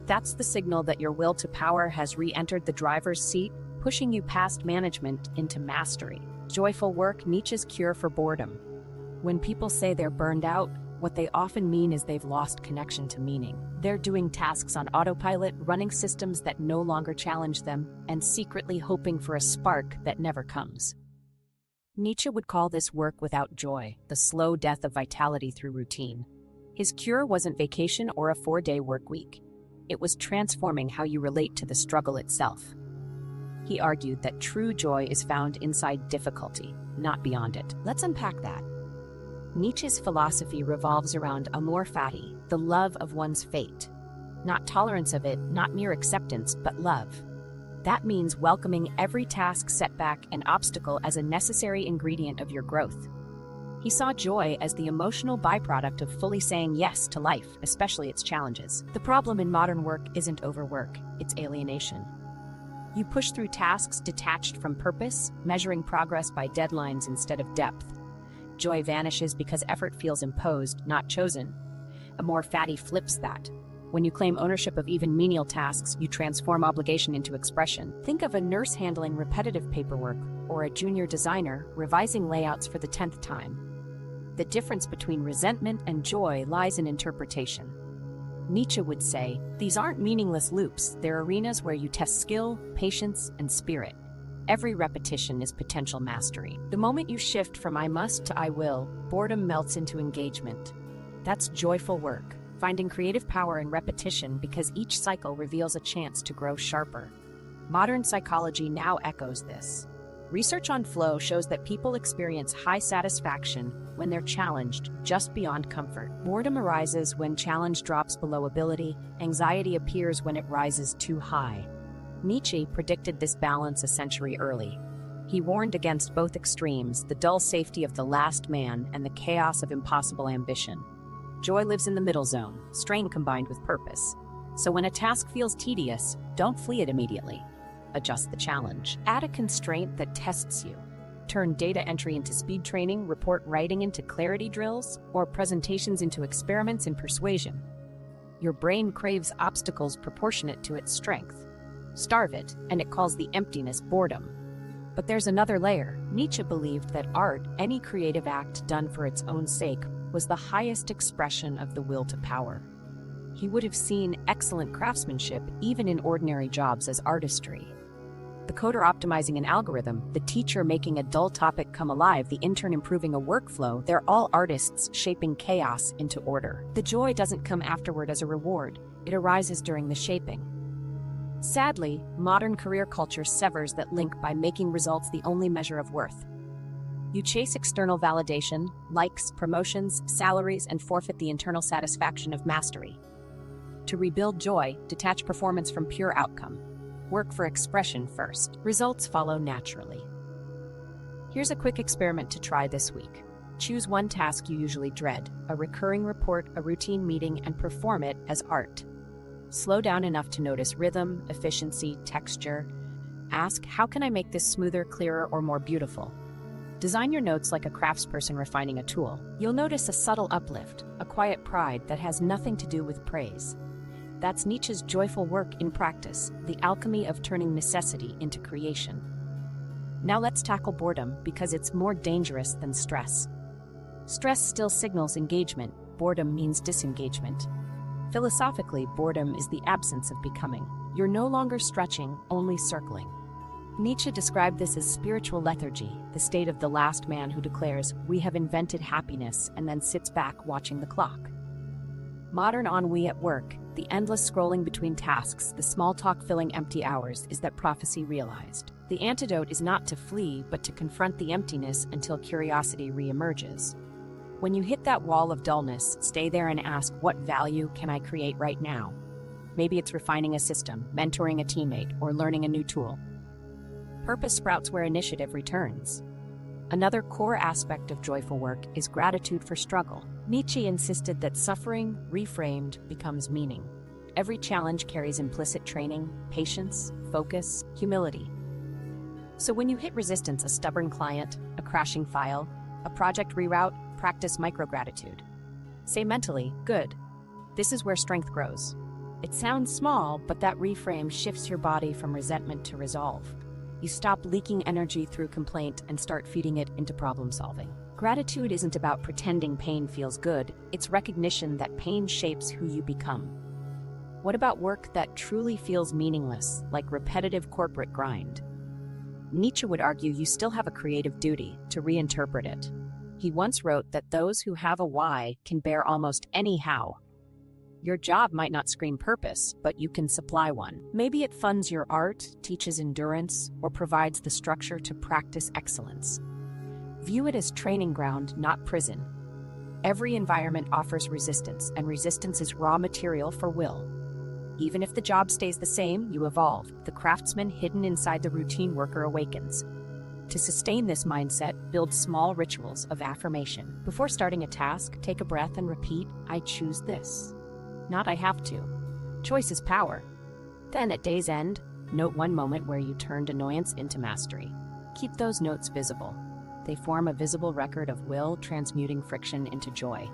That's the signal that your will to power has re-entered the driver's seat, pushing you past management into mastery. Joyful work, Nietzsche's cure for boredom. When people say they're burned out, what they often mean is they've lost connection to meaning. They're doing tasks on autopilot, running systems that no longer challenge them, and secretly hoping for a spark that never comes. Nietzsche would call this work without joy, the slow death of vitality through routine. His cure wasn't vacation or a 4-day work week. It was transforming how you relate to the struggle itself. He argued that true joy is found inside difficulty, not beyond it. Let's unpack that. Nietzsche's philosophy revolves around amor fati, the love of one's fate. Not tolerance of it, not mere acceptance, but love. That means welcoming every task, setback, and obstacle as a necessary ingredient of your growth. He saw joy as the emotional byproduct of fully saying yes to life, especially its challenges. The problem in modern work isn't overwork, it's alienation. You push through tasks detached from purpose, measuring progress by deadlines instead of depth. Joy vanishes because effort feels imposed, not chosen. Amor fati flips that. When you claim ownership of even menial tasks, you transform obligation into expression. Think of a nurse handling repetitive paperwork or a junior designer revising layouts for the 10th time. The difference between resentment and joy lies in interpretation. Nietzsche would say, these aren't meaningless loops, they're arenas where you test skill, patience, and spirit. Every repetition is potential mastery. The moment you shift from I must to I will, boredom melts into engagement. That's joyful work, finding creative power in repetition because each cycle reveals a chance to grow sharper. Modern psychology now echoes this. Research on flow shows that people experience high satisfaction when they're challenged just beyond comfort. Boredom arises when challenge drops below ability, anxiety appears when it rises too high. Nietzsche predicted this balance a century early. He warned against both extremes, the dull safety of the last man and the chaos of impossible ambition. Joy lives in the middle zone, strain combined with purpose. So when a task feels tedious, don't flee it immediately. Adjust the challenge. Add a constraint that tests you. Turn data entry into speed training, report writing into clarity drills, or presentations into experiments in persuasion. Your brain craves obstacles proportionate to its strength. Starve it, and it calls the emptiness boredom. But there's another layer. Nietzsche believed that art, any creative act done for its own sake, was the highest expression of the will to power. He would have seen excellent craftsmanship even in ordinary jobs as artistry. The coder optimizing an algorithm, the teacher making a dull topic come alive, the intern improving a workflow, they're all artists shaping chaos into order. The joy doesn't come afterward as a reward, it arises during the shaping. Sadly, modern career culture severs that link by making results the only measure of worth. You chase external validation, likes, promotions, salaries, and forfeit the internal satisfaction of mastery. To rebuild joy, detach performance from pure outcome. Work for expression first. Results follow naturally. Here's a quick experiment to try this week. Choose one task you usually dread, a recurring report, a routine meeting, and perform it as art. Slow down enough to notice rhythm, efficiency, texture. Ask, how can I make this smoother, clearer, or more beautiful? Design your notes like a craftsperson refining a tool. You'll notice a subtle uplift, a quiet pride that has nothing to do with praise. That's Nietzsche's joyful work in practice, the alchemy of turning necessity into creation. Now let's tackle boredom because it's more dangerous than stress. Stress still signals engagement, boredom means disengagement. Philosophically, boredom is the absence of becoming. You're no longer stretching, only circling. Nietzsche described this as spiritual lethargy, the state of the last man who declares, "We have invented happiness," and then sits back watching the clock. Modern ennui at work, the endless scrolling between tasks, the small talk filling empty hours, is that prophecy realized. The antidote is not to flee, but to confront the emptiness until curiosity reemerges. When you hit that wall of dullness, stay there and ask, what value can I create right now? Maybe it's refining a system, mentoring a teammate, or learning a new tool. Purpose sprouts where initiative returns. Another core aspect of joyful work is gratitude for struggle. Nietzsche insisted that suffering, reframed, becomes meaning. Every challenge carries implicit training, patience, focus, humility. So when you hit resistance, a stubborn client, a crashing file, a project reroute, practice microgratitude. Say mentally, good. This is where strength grows. It sounds small, but that reframe shifts your body from resentment to resolve. You stop leaking energy through complaint and start feeding it into problem solving. Gratitude isn't about pretending pain feels good, it's recognition that pain shapes who you become. What about work that truly feels meaningless, like repetitive corporate grind? Nietzsche would argue you still have a creative duty to reinterpret it. He once wrote that those who have a why can bear almost any how. Your job might not scream purpose, but you can supply one. Maybe it funds your art, teaches endurance, or provides the structure to practice excellence. View it as training ground, not prison. Every environment offers resistance, and resistance is raw material for will. Even if the job stays the same, you evolve. The craftsman hidden inside the routine worker awakens. To sustain this mindset, build small rituals of affirmation. Before starting a task, take a breath and repeat, "I choose this." Not "I have to." Choice is power. Then at day's end, note one moment where you turned annoyance into mastery. Keep those notes visible. They form a visible record of will transmuting friction into joy.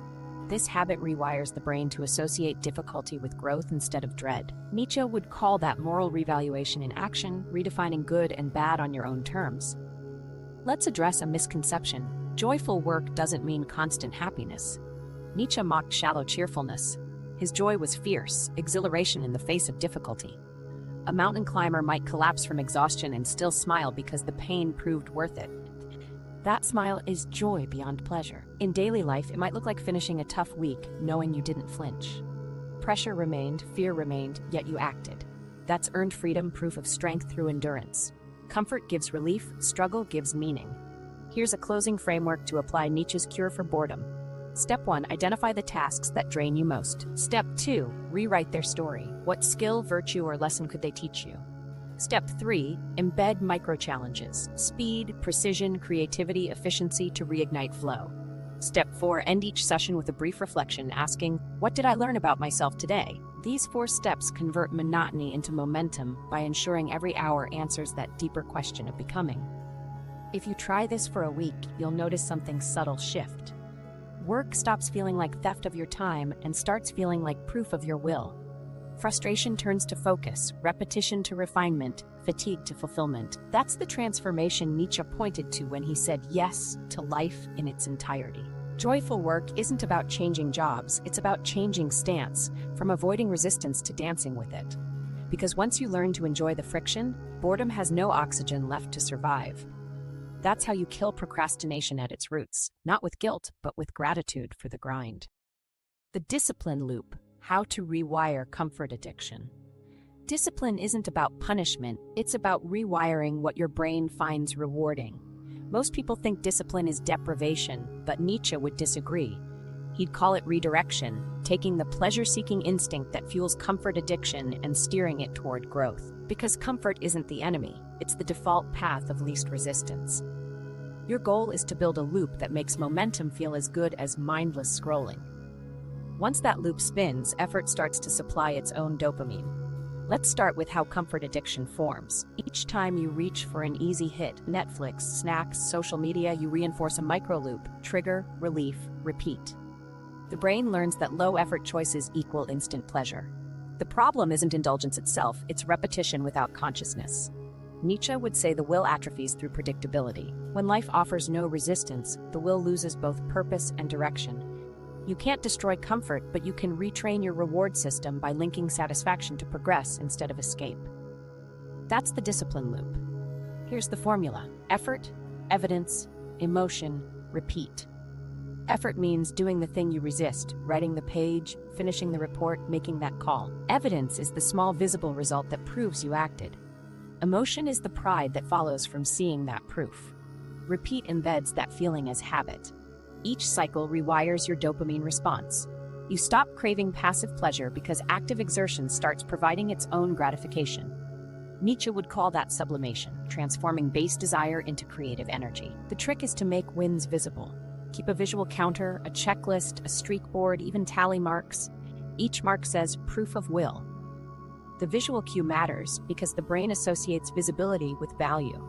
This habit rewires the brain to associate difficulty with growth instead of dread. Nietzsche would call that moral revaluation in action, redefining good and bad on your own terms. Let's address a misconception. Joyful work doesn't mean constant happiness. Nietzsche mocked shallow cheerfulness. His joy was fierce, exhilaration in the face of difficulty. A mountain climber might collapse from exhaustion and still smile because the pain proved worth it. That smile is joy beyond pleasure. In daily life, it might look like finishing a tough week, knowing you didn't flinch. Pressure remained, fear remained, yet you acted. That's earned freedom, proof of strength through endurance. Comfort gives relief, struggle gives meaning. Here's a closing framework to apply Nietzsche's cure for boredom. Step 1, identify the tasks that drain you most. Step 2, rewrite their story. What skill, virtue, or lesson could they teach you? Step 3, embed micro-challenges. Speed, precision, creativity, efficiency to reignite flow. Step 4, end each session with a brief reflection, asking, "What did I learn about myself today?" These 4 steps convert monotony into momentum by ensuring every hour answers that deeper question of becoming. If you try this for a week, you'll notice something subtle shift. Work stops feeling like theft of your time and starts feeling like proof of your will. Frustration turns to focus, repetition to refinement, fatigue to fulfillment. That's the transformation Nietzsche pointed to when he said yes to life in its entirety. Joyful work isn't about changing jobs, it's about changing stance, from avoiding resistance to dancing with it. Because once you learn to enjoy the friction, boredom has no oxygen left to survive. That's how you kill procrastination at its roots, not with guilt, but with gratitude for the grind. The discipline loop. How to rewire comfort addiction. Discipline isn't about punishment, it's about rewiring what your brain finds rewarding. Most people think discipline is deprivation, but Nietzsche would disagree. He'd call it redirection, taking the pleasure-seeking instinct that fuels comfort addiction and steering it toward growth. Because comfort isn't the enemy, it's the default path of least resistance. Your goal is to build a loop that makes momentum feel as good as mindless scrolling. Once that loop spins, effort starts to supply its own dopamine. Let's start with how comfort addiction forms. Each time you reach for an easy hit, Netflix, snacks, social media, you reinforce a micro-loop, trigger, relief, repeat. The brain learns that low-effort choices equal instant pleasure. The problem isn't indulgence itself, it's repetition without consciousness. Nietzsche would say the will atrophies through predictability. When life offers no resistance, the will loses both purpose and direction. You can't destroy comfort, but you can retrain your reward system by linking satisfaction to progress instead of escape. That's the discipline loop. Here's the formula: effort, evidence, emotion, repeat. Effort means doing the thing you resist, writing the page, finishing the report, making that call. Evidence is the small visible result that proves you acted. Emotion is the pride that follows from seeing that proof. Repeat embeds that feeling as habit. Each cycle rewires your dopamine response. You stop craving passive pleasure because active exertion starts providing its own gratification. Nietzsche would call that sublimation, transforming base desire into creative energy. The trick is to make wins visible. Keep a visual counter, a checklist, a streak board, even tally marks. Each mark says proof of will. The visual cue matters because the brain associates visibility with value.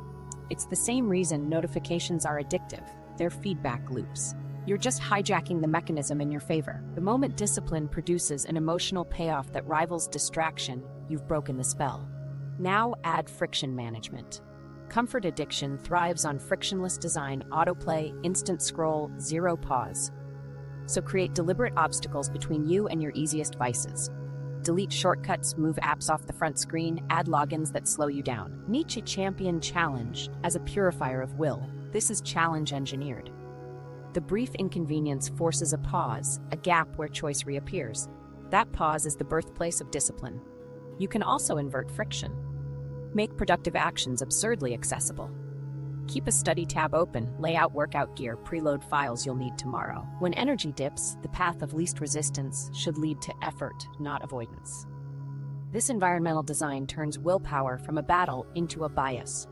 It's the same reason notifications are addictive. They're feedback loops. You're just hijacking the mechanism in your favor. The moment discipline produces an emotional payoff that rivals distraction, you've broken the spell. Now add friction management. Comfort addiction thrives on frictionless design, autoplay, instant scroll, zero pause. So create deliberate obstacles between you and your easiest vices. Delete shortcuts, move apps off the front screen, add logins that slow you down. Nietzsche championed challenge as a purifier of will. This is challenge engineered. The brief inconvenience forces a pause, a gap where choice reappears. That pause is the birthplace of discipline. You can also invert friction. Make productive actions absurdly accessible. Keep a study tab open, lay out workout gear, preload files you'll need tomorrow. When energy dips, the path of least resistance should lead to effort, not avoidance. This environmental design turns willpower from a battle into a bias.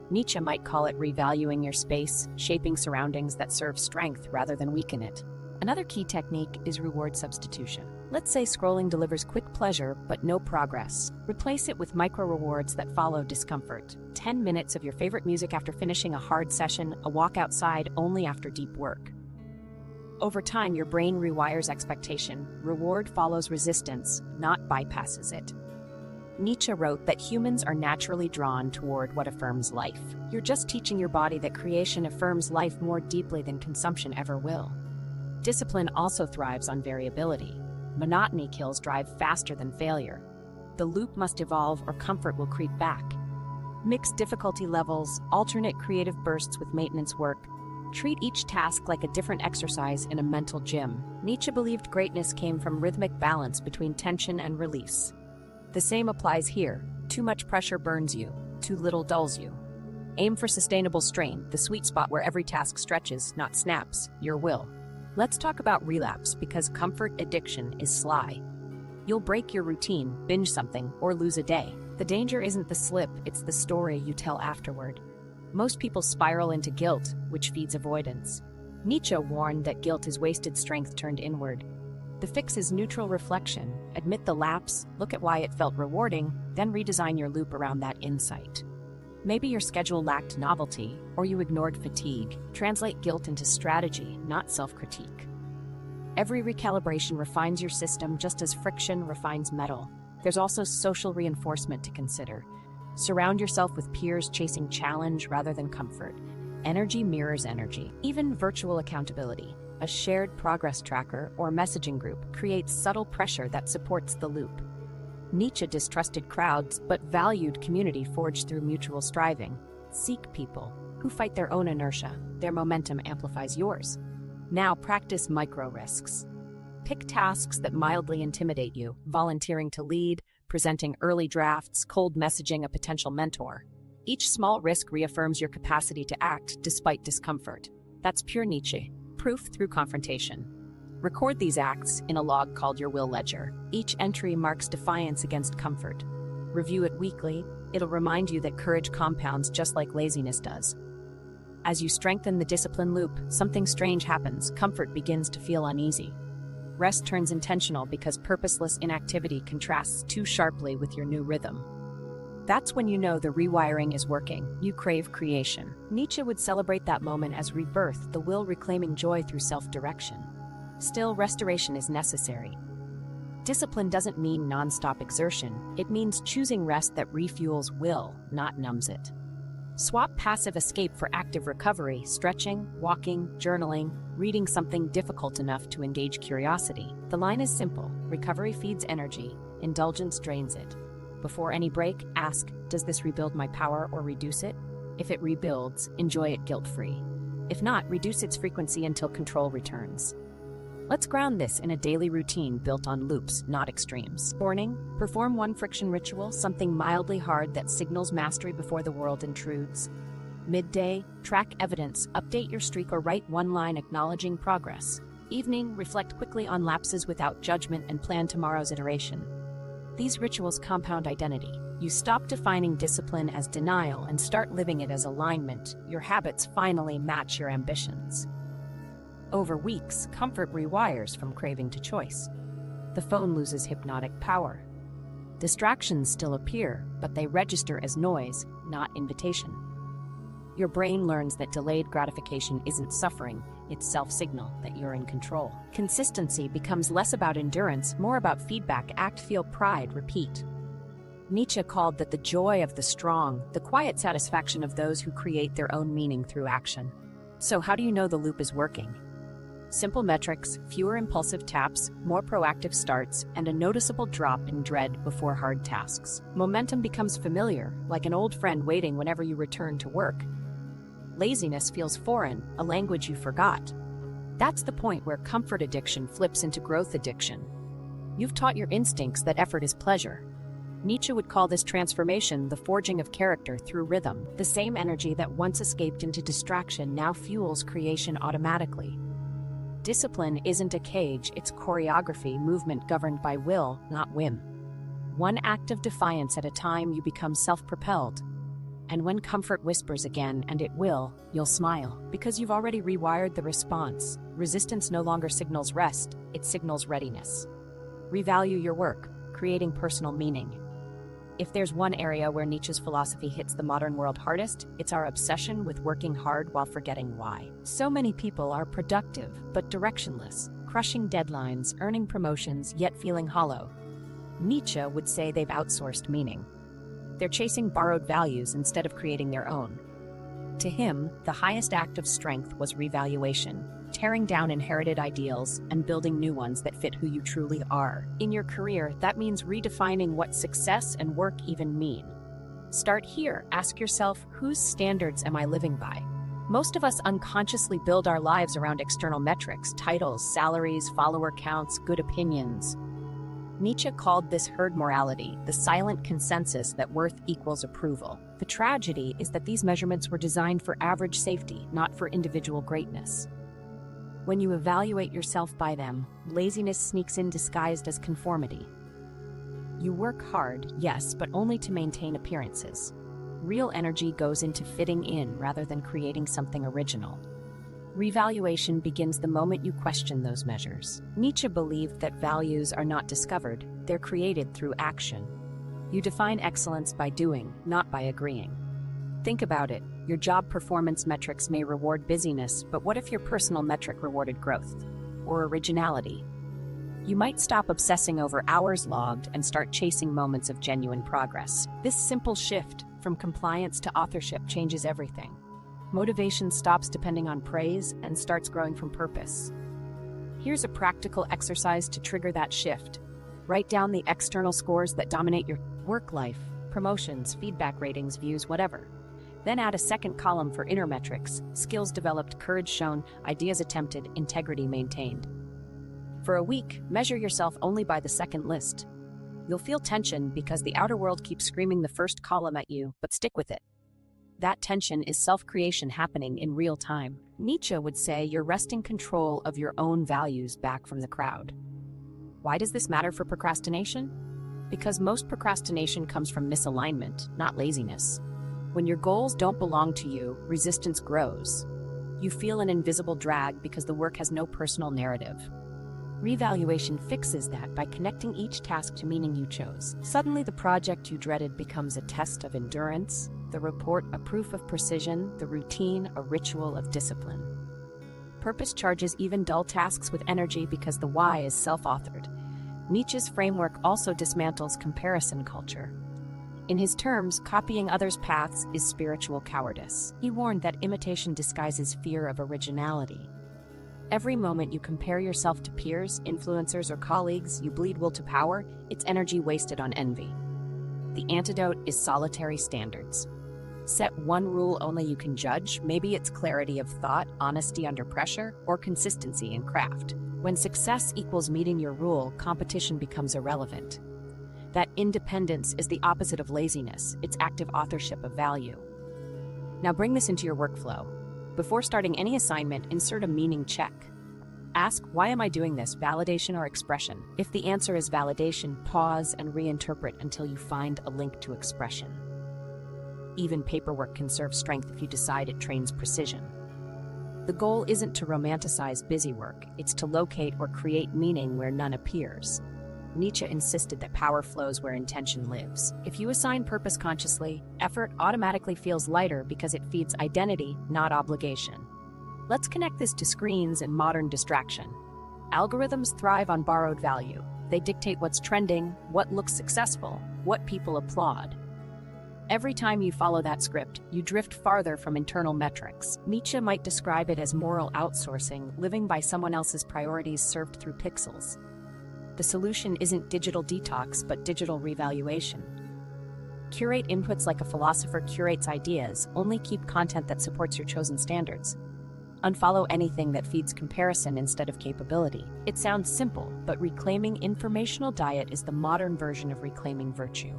Nietzsche might call it revaluing your space, shaping surroundings that serve strength rather than weaken it. Another key technique is reward substitution. Let's say scrolling delivers quick pleasure but no progress. Replace it with micro rewards that follow discomfort. 10 minutes of your favorite music after finishing a hard session, a walk outside only after deep work. Over time, your brain rewires expectation. Reward follows resistance, not bypasses it. Nietzsche wrote that humans are naturally drawn toward what affirms life. You're just teaching your body that creation affirms life more deeply than consumption ever will. Discipline also thrives on variability. Monotony kills drive faster than failure. The loop must evolve or comfort will creep back. Mix difficulty levels, alternate creative bursts with maintenance work. Treat each task like a different exercise in a mental gym. Nietzsche believed greatness came from rhythmic balance between tension and release. The same applies here. Too much pressure burns you, too little dulls you. Aim for sustainable strain, the sweet spot where every task stretches, not snaps, your will. Let's talk about relapse, because comfort addiction is sly. You'll break your routine, binge something, or lose a day. The danger isn't the slip, it's the story you tell afterward. Most people spiral into guilt, which feeds avoidance. Nietzsche warned that guilt is wasted strength turned inward. The fix is neutral reflection. Admit the lapse, look at why it felt rewarding, then redesign your loop around that insight. Maybe your schedule lacked novelty, or you ignored fatigue. Translate guilt into strategy, not self-critique. Every recalibration refines your system just as friction refines metal. There's also social reinforcement to consider. Surround yourself with peers chasing challenge rather than comfort. Energy mirrors energy. Even virtual accountability, a shared progress tracker or messaging group, creates subtle pressure that supports the loop. Nietzsche distrusted crowds but valued community forged through mutual striving. Seek people who fight their own inertia. Their momentum amplifies yours. Now practice micro risks. Pick tasks that mildly intimidate you, volunteering to lead, presenting early drafts, cold messaging a potential mentor. Each small risk reaffirms your capacity to act despite discomfort. That's pure Nietzsche, proof through confrontation. Record these acts in a log called your will ledger. Each entry marks defiance against comfort. Review it weekly. It'll remind you that courage compounds just like laziness does. As you strengthen the discipline loop, something strange happens. Comfort begins to feel uneasy. Rest turns intentional because purposeless inactivity contrasts too sharply with your new rhythm. That's when you know the rewiring is working. You crave creation. Nietzsche would celebrate that moment as rebirth, the will reclaiming joy through self-direction. Still, restoration is necessary. Discipline doesn't mean non-stop exertion. It means choosing rest that refuels will, not numbs it. Swap passive escape for active recovery, stretching, walking, journaling, reading something difficult enough to engage curiosity. The line is simple. Recovery feeds energy, indulgence drains it. Before any break, ask, does this rebuild my power or reduce it? If it rebuilds, enjoy it guilt-free. If not, reduce its frequency until control returns. Let's ground this in a daily routine built on loops, not extremes. Morning, perform one friction ritual, something mildly hard that signals mastery before the world intrudes. Midday, track evidence, update your streak or write one line acknowledging progress. Evening, reflect quickly on lapses without judgment and plan tomorrow's iteration. These rituals compound identity. You stop defining discipline as denial and start living it as alignment. Your habits finally match your ambitions. Over weeks, comfort rewires from craving to choice. The phone loses hypnotic power. Distractions still appear, but they register as noise, not invitation. Your brain learns that delayed gratification isn't suffering, it's self-signal that you're in control. Consistency becomes less about endurance, more about feedback. Act, feel pride, repeat. Nietzsche called that the joy of the strong, the quiet satisfaction of those who create their own meaning through action. So how do you know the loop is working? Simple metrics, fewer impulsive taps, more proactive starts, and a noticeable drop in dread before hard tasks. Momentum becomes familiar, like an old friend waiting whenever you return to work. Laziness feels foreign, a language you forgot. That's the point where comfort addiction flips into growth addiction. You've taught your instincts that effort is pleasure. Nietzsche would call this transformation the forging of character through rhythm. The same energy that once escaped into distraction now fuels creation automatically. Discipline isn't a cage, it's choreography, movement governed by will, not whim. One act of defiance at a time, you become self-propelled. And when comfort whispers again, and it will, you'll smile, because you've already rewired the response. Resistance no longer signals rest, it signals readiness. Revalue your work, creating personal meaning. If there's one area where Nietzsche's philosophy hits the modern world hardest, it's our obsession with working hard while forgetting why. So many people are productive, but directionless, crushing deadlines, earning promotions, yet feeling hollow. Nietzsche would say they've outsourced meaning. They're chasing borrowed values instead of creating their own. To him, the highest act of strength was revaluation, tearing down inherited ideals and building new ones that fit who you truly are. In your career, that means redefining what success and work even mean. Start here. Ask yourself, whose standards am I living by? Most of us unconsciously build our lives around external metrics, titles, salaries, follower counts, good opinions. Nietzsche called this herd morality, the silent consensus that worth equals approval. The tragedy is that these measurements were designed for average safety, not for individual greatness. When you evaluate yourself by them, laziness sneaks in disguised as conformity. You work hard, yes, but only to maintain appearances. Real energy goes into fitting in rather than creating something original. Revaluation begins the moment you question those measures. Nietzsche believed that values are not discovered, they're created through action. You define excellence by doing, not by agreeing. Think about it. Your job performance metrics may reward busyness, but what if your personal metric rewarded growth or originality? You might stop obsessing over hours logged and start chasing moments of genuine progress. This simple shift from compliance to authorship changes everything. Motivation stops depending on praise and starts growing from purpose. Here's a practical exercise to trigger that shift. Write down the external scores that dominate your work life, promotions, feedback ratings, views, whatever. Then add a second column for inner metrics, skills developed, courage shown, ideas attempted, integrity maintained. For a week, measure yourself only by the second list. You'll feel tension because the outer world keeps screaming the first column at you, but stick with it. That tension is self-creation happening in real time. Nietzsche would say you're wresting control of your own values back from the crowd. Why does this matter for procrastination? Because most procrastination comes from misalignment, not laziness. When your goals don't belong to you, resistance grows. You feel an invisible drag because the work has no personal narrative. Revaluation fixes that by connecting each task to meaning you chose. Suddenly, the project you dreaded becomes a test of endurance, the report a proof of precision, the routine a ritual of discipline. Purpose charges even dull tasks with energy because the why is self-authored. Nietzsche's framework also dismantles comparison culture. In his terms, copying others' paths is spiritual cowardice. He warned that imitation disguises fear of originality. Every moment you compare yourself to peers, influencers, or colleagues, you bleed will to power, it's energy wasted on envy. The antidote is solitary standards. Set one rule only you can judge. Maybe it's clarity of thought, honesty under pressure, or consistency in craft. When success equals meeting your rule, competition becomes irrelevant. That independence is the opposite of laziness. It's active authorship of value. Now bring this into your workflow. Before starting any assignment, insert a meaning check. Ask, why am I doing this? Validation or expression? If the answer is validation, pause and reinterpret until you find a link to expression. Even paperwork can serve strength if you decide it trains precision. The goal isn't to romanticize busy work, it's to locate or create meaning where none appears. Nietzsche insisted that power flows where intention lives. If you assign purpose consciously, effort automatically feels lighter because it feeds identity, not obligation. Let's connect this to screens and modern distraction. Algorithms thrive on borrowed value. They dictate what's trending, what looks successful, what people applaud. Every time you follow that script, you drift farther from internal metrics. Nietzsche might describe it as moral outsourcing, living by someone else's priorities served through pixels. The solution isn't digital detox, but digital revaluation. Curate inputs like a philosopher curates ideas, only keep content that supports your chosen standards. Unfollow anything that feeds comparison instead of capability. It sounds simple, but reclaiming informational diet is the modern version of reclaiming virtue.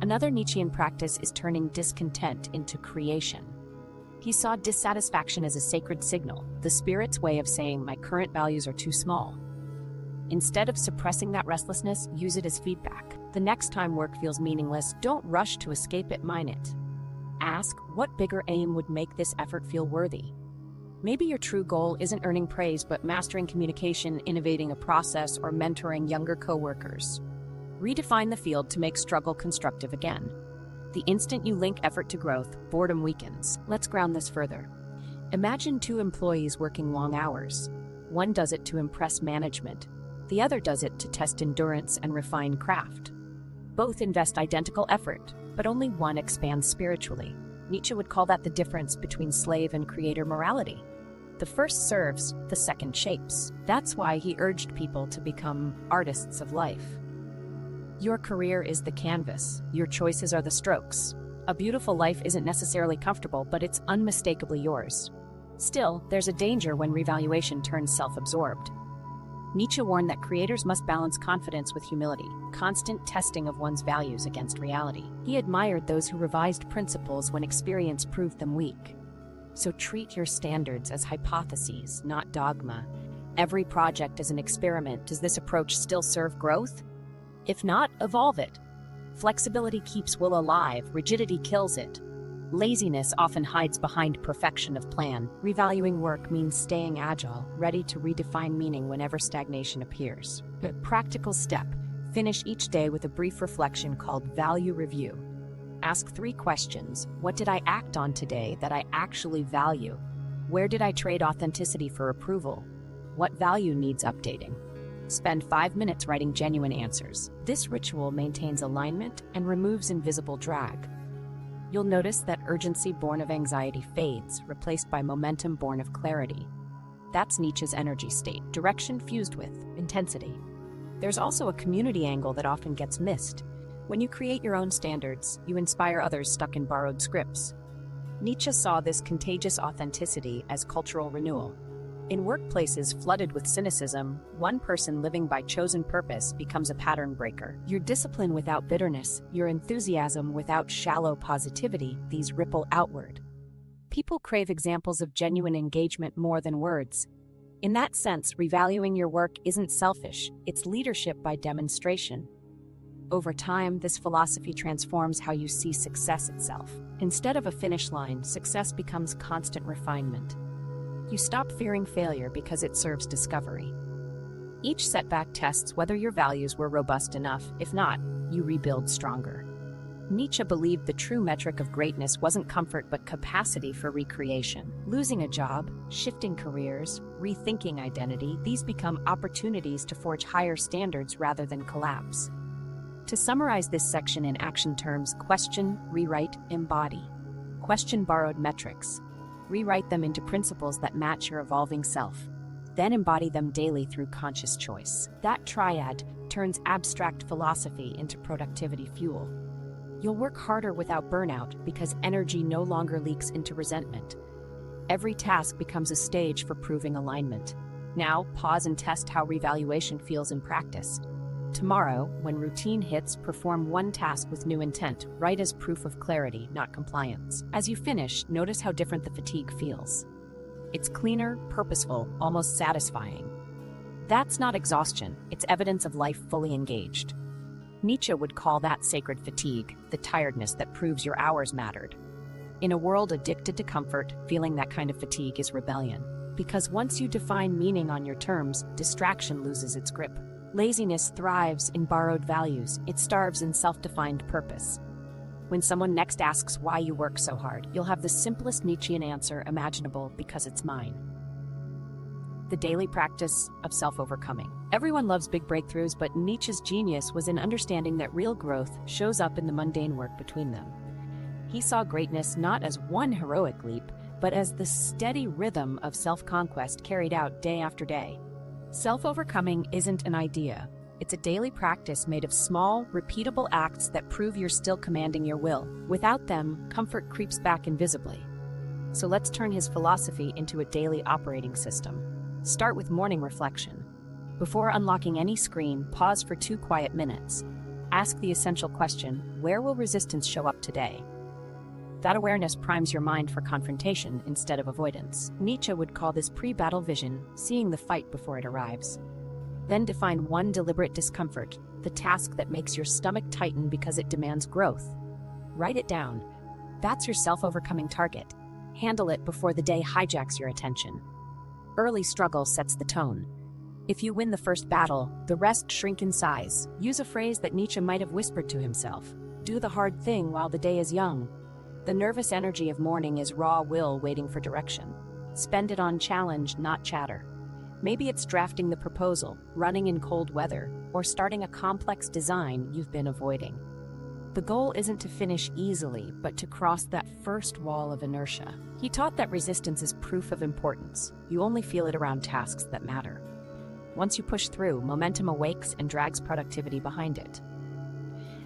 Another Nietzschean practice is turning discontent into creation. He saw dissatisfaction as a sacred signal, the spirit's way of saying my current values are too small. Instead of suppressing that restlessness, use it as feedback. The next time work feels meaningless, don't rush to escape it, mine it. Ask, what bigger aim would make this effort feel worthy? Maybe your true goal isn't earning praise, but mastering communication, innovating a process, or mentoring younger coworkers. Redefine the field to make struggle constructive again. The instant you link effort to growth, boredom weakens. Let's ground this further. Imagine two employees working long hours. One does it to impress management. The other does it to test endurance and refine craft. Both invest identical effort, but only one expands spiritually. Nietzsche would call that the difference between slave and creator morality. The first serves, the second shapes. That's why he urged people to become artists of life. Your career is the canvas. Your choices are the strokes. A beautiful life isn't necessarily comfortable, but it's unmistakably yours. Still, there's a danger when revaluation turns self-absorbed. Nietzsche warned that creators must balance confidence with humility, constant testing of one's values against reality. He admired those who revised principles when experience proved them weak. So treat your standards as hypotheses, not dogma. Every project is an experiment. Does this approach still serve growth? If not, evolve it. Flexibility keeps will alive, rigidity kills it. Laziness often hides behind perfection of plan. Revaluing work means staying agile, ready to redefine meaning whenever stagnation appears. A practical step: finish each day with a brief reflection called value review. Ask 3 questions. What did I act on today that I actually value? Where did I trade authenticity for approval? What value needs updating? Spend 5 minutes writing genuine answers. This ritual maintains alignment and removes invisible drag. You'll notice that urgency born of anxiety fades, replaced by momentum born of clarity. That's Nietzsche's energy state, direction fused with intensity. There's also a community angle that often gets missed. When you create your own standards, you inspire others stuck in borrowed scripts. Nietzsche saw this contagious authenticity as cultural renewal. In workplaces flooded with cynicism, one person living by chosen purpose becomes a pattern breaker. Your discipline without bitterness, your enthusiasm without shallow positivity, these ripple outward. People crave examples of genuine engagement more than words. In that sense, revaluing your work isn't selfish, it's leadership by demonstration. Over time, this philosophy transforms how you see success itself. Instead of a finish line, success becomes constant refinement. You stop fearing failure because it serves discovery. Each setback tests whether your values were robust enough. If not, you rebuild stronger. Nietzsche believed the true metric of greatness wasn't comfort but capacity for recreation. Losing a job, shifting careers, rethinking identity, these become opportunities to forge higher standards rather than collapse. To summarize this section in action terms: question, rewrite, embody. Question borrowed metrics. Rewrite them into principles that match your evolving self. Then embody them daily through conscious choice. That triad turns abstract philosophy into productivity fuel. You'll work harder without burnout because energy no longer leaks into resentment. Every task becomes a stage for proving alignment. Now, pause and test how revaluation feels in practice. Tomorrow, when routine hits, perform one task with new intent. Write as proof of clarity, not compliance. As you finish, notice how different the fatigue feels. It's cleaner, purposeful, almost satisfying. That's not exhaustion, it's evidence of life fully engaged. Nietzsche would call that sacred fatigue, the tiredness that proves your hours mattered. In a world addicted to comfort, feeling that kind of fatigue is rebellion. Because once you define meaning on your terms, distraction loses its grip. Laziness thrives in borrowed values. It starves in self-defined purpose. When someone next asks why you work so hard, you'll have the simplest Nietzschean answer imaginable: because it's mine. The daily practice of self-overcoming. Everyone loves big breakthroughs, but Nietzsche's genius was in understanding that real growth shows up in the mundane work between them. He saw greatness not as one heroic leap, but as the steady rhythm of self-conquest carried out day after day. Self-overcoming isn't an idea. It's a daily practice made of small, repeatable acts that prove you're still commanding your will. Without them, comfort creeps back invisibly. So let's turn his philosophy into a daily operating system. Start with morning reflection. Before unlocking any screen, pause for 2 quiet minutes. Ask the essential question, where will resistance show up today? That awareness primes your mind for confrontation instead of avoidance. Nietzsche would call this pre-battle vision, seeing the fight before it arrives. Then define one deliberate discomfort, the task that makes your stomach tighten because it demands growth. Write it down. That's your self-overcoming target. Handle it before the day hijacks your attention. Early struggle sets the tone. If you win the first battle, the rest shrink in size. Use a phrase that Nietzsche might have whispered to himself. Do the hard thing while the day is young. The nervous energy of morning is raw will waiting for direction. Spend it on challenge, not chatter. Maybe it's drafting the proposal, running in cold weather, or starting a complex design you've been avoiding. The goal isn't to finish easily, but to cross that first wall of inertia. He taught that resistance is proof of importance. You only feel it around tasks that matter. Once you push through, momentum awakes and drags productivity behind it.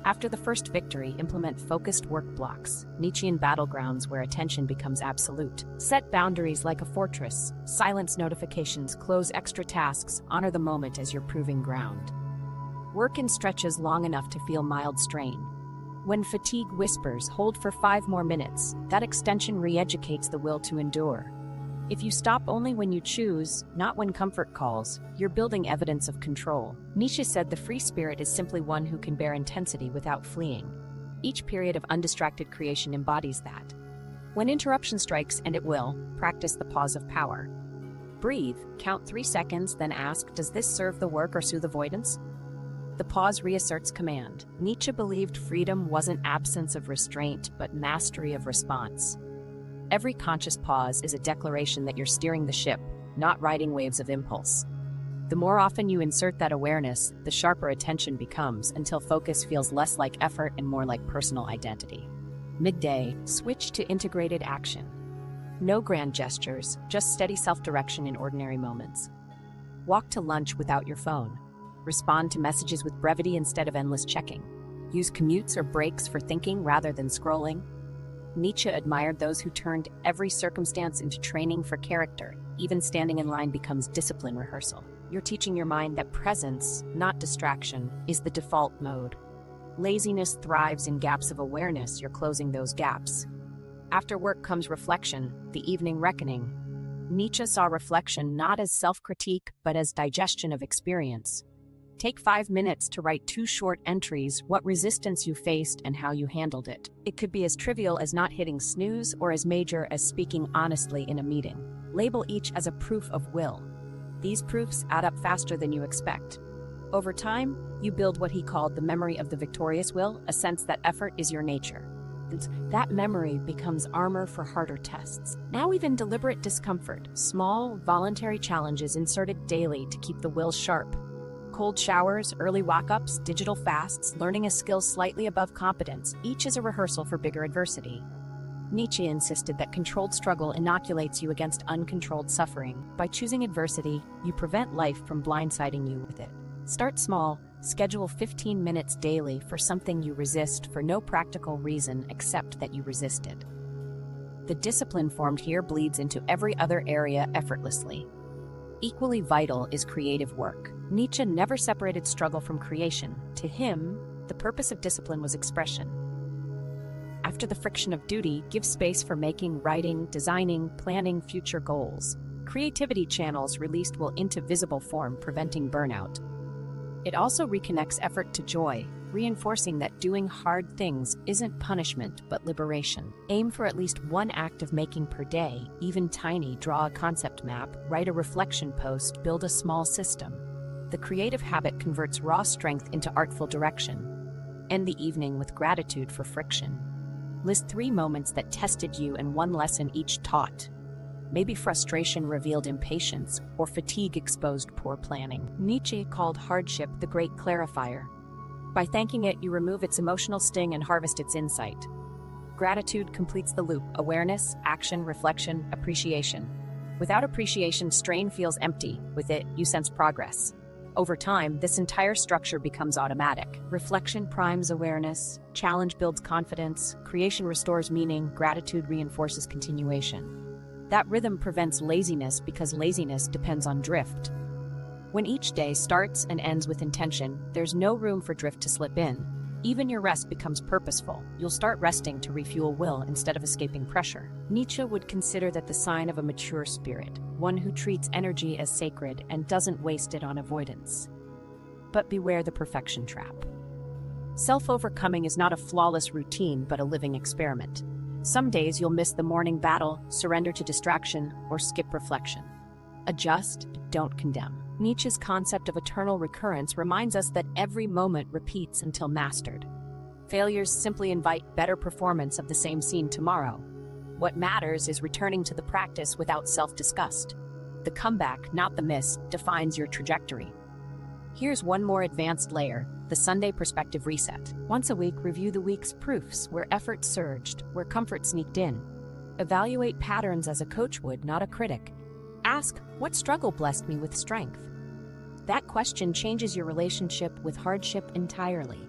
After the first victory, implement focused work blocks, Nietzschean battlegrounds where attention becomes absolute. Set boundaries like a fortress, silence notifications, close extra tasks, honor the moment as your proving ground. Work in stretches long enough to feel mild strain. When fatigue whispers, hold for 5 more minutes. That extension re-educates the will to endure. If you stop only when you choose, not when comfort calls, you're building evidence of control. Nietzsche said the free spirit is simply one who can bear intensity without fleeing. Each period of undistracted creation embodies that. When interruption strikes, and it will, practice the pause of power. Breathe, count 3 seconds, then ask, does this serve the work or soothe avoidance? The pause reasserts command. Nietzsche believed freedom wasn't absence of restraint, but mastery of response. Every conscious pause is a declaration that you're steering the ship, not riding waves of impulse. The more often you insert that awareness, the sharper attention becomes, until focus feels less like effort and more like personal identity. Midday, switch to integrated action. No grand gestures, just steady self-direction in ordinary moments. Walk to lunch without your phone. Respond to messages with brevity instead of endless checking. Use commutes or breaks for thinking rather than scrolling. Nietzsche admired those who turned every circumstance into training for character. Even standing in line becomes discipline rehearsal. You're teaching your mind that presence, not distraction, is the default mode. Laziness thrives in gaps of awareness. You're closing those gaps. After work comes reflection, the evening reckoning. Nietzsche saw reflection not as self-critique, but as digestion of experience. Take 5 minutes to write 2 short entries, what resistance you faced and how you handled it. It could be as trivial as not hitting snooze or as major as speaking honestly in a meeting. Label each as a proof of will. These proofs add up faster than you expect. Over time, you build what he called the memory of the victorious will, a sense that effort is your nature. That memory becomes armor for harder tests. Now even deliberate discomfort, small, voluntary challenges inserted daily to keep the will sharp. Cold showers, early walk-ups, digital fasts, learning a skill slightly above competence, each is a rehearsal for bigger adversity. Nietzsche insisted that controlled struggle inoculates you against uncontrolled suffering. By choosing adversity, you prevent life from blindsiding you with it. Start small, schedule 15 minutes daily for something you resist for no practical reason except that you resist it. The discipline formed here bleeds into every other area effortlessly. Equally vital is creative work. Nietzsche never separated struggle from creation. To him, the purpose of discipline was expression. After the friction of duty, give space for making, writing, designing, planning future goals. Creativity channels released will into visible form, preventing burnout. It also reconnects effort to joy, reinforcing that doing hard things isn't punishment but liberation. Aim for at least 1 act of making per day, even tiny. Draw a concept map, write a reflection post, build a small system. The creative habit converts raw strength into artful direction. End the evening with gratitude for friction. List 3 moments that tested you and 1 lesson each taught. Maybe frustration revealed impatience, or fatigue exposed poor planning. Nietzsche called hardship the great clarifier. By thanking it, you remove its emotional sting and harvest its insight. Gratitude completes the loop: awareness, action, reflection, appreciation. Without appreciation, strain feels empty. With it, you sense progress. Over time, this entire structure becomes automatic. Reflection primes awareness, challenge builds confidence, creation restores meaning, gratitude reinforces continuation. That rhythm prevents laziness because laziness depends on drift. When each day starts and ends with intention, there's no room for drift to slip in. Even your rest becomes purposeful. You'll start resting to refuel will instead of escaping pressure. Nietzsche would consider that the sign of a mature spirit, one who treats energy as sacred and doesn't waste it on avoidance. But beware the perfection trap. Self-overcoming is not a flawless routine, but a living experiment. Some days you'll miss the morning battle, surrender to distraction, or skip reflection. Adjust, don't condemn. Nietzsche's concept of eternal recurrence reminds us that every moment repeats until mastered. Failures simply invite better performance of the same scene tomorrow. What matters is returning to the practice without self-disgust. The comeback, not the miss, defines your trajectory. Here's one more advanced layer, the Sunday perspective reset. Once a week, review the week's proofs, where effort surged, where comfort sneaked in. Evaluate patterns as a coach would, not a critic. Ask, what struggle blessed me with strength? That question changes your relationship with hardship entirely.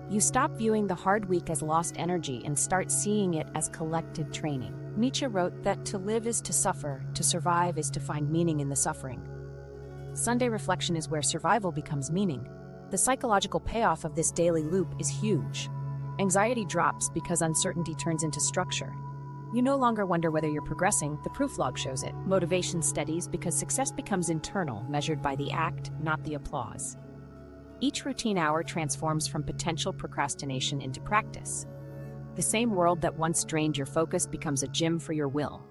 You stop viewing the hard week as lost energy and start seeing it as collected training. Nietzsche wrote that to live is to suffer, to survive is to find meaning in the suffering. Sunday reflection is where survival becomes meaning. The psychological payoff of this daily loop is huge. Anxiety drops because uncertainty turns into structure. You no longer wonder whether you're progressing, the proof log shows it. Motivation steadies because success becomes internal, measured by the act, not the applause. Each routine hour transforms from potential procrastination into practice. The same world that once drained your focus becomes a gym for your will.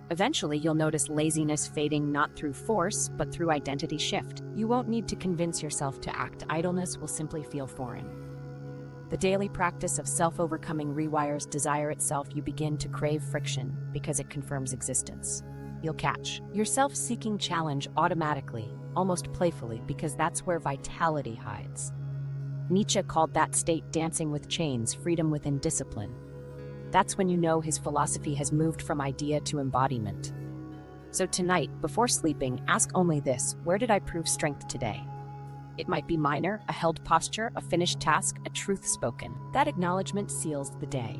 Eventually, you'll notice laziness fading not through force, but through identity shift. You won't need to convince yourself to act. Idleness will simply feel foreign. The daily practice of self-overcoming rewires desire itself. You begin to crave friction because it confirms existence. You'll catch your self-seeking challenge automatically, almost playfully, because that's where vitality hides. Nietzsche called that state dancing with chains, freedom within discipline. That's when you know his philosophy has moved from idea to embodiment. So tonight, before sleeping, ask only this: where did I prove strength today? It might be minor, a held posture, a finished task, a truth spoken. That acknowledgement seals the day.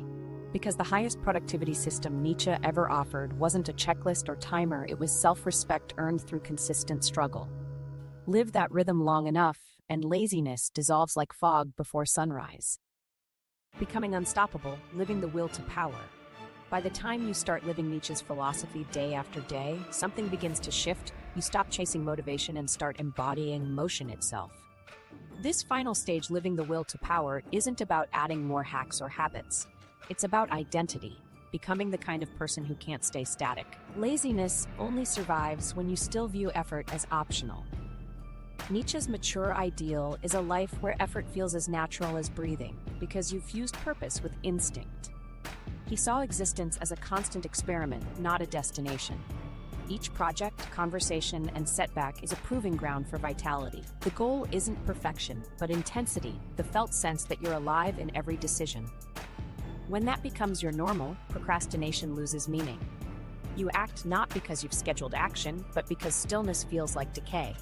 Because the highest productivity system Nietzsche ever offered wasn't a checklist or timer, it was self-respect earned through consistent struggle. Live that rhythm long enough, and laziness dissolves like fog before sunrise. Becoming unstoppable, living the will to power. By the time you start living Nietzsche's philosophy day after day, something begins to shift. You stop chasing motivation and start embodying motion itself. This final stage, living the will to power, isn't about adding more hacks or habits. It's about identity, becoming the kind of person who can't stay static. Laziness only survives when you still view effort as optional. Nietzsche's mature ideal is a life where effort feels as natural as breathing, because you've fused purpose with instinct. He saw existence as a constant experiment, not a destination. Each project, conversation, and setback is a proving ground for vitality. The goal isn't perfection, but intensity, the felt sense that you're alive in every decision. When that becomes your normal, procrastination loses meaning. You act not because you've scheduled action, but because stillness feels like decay.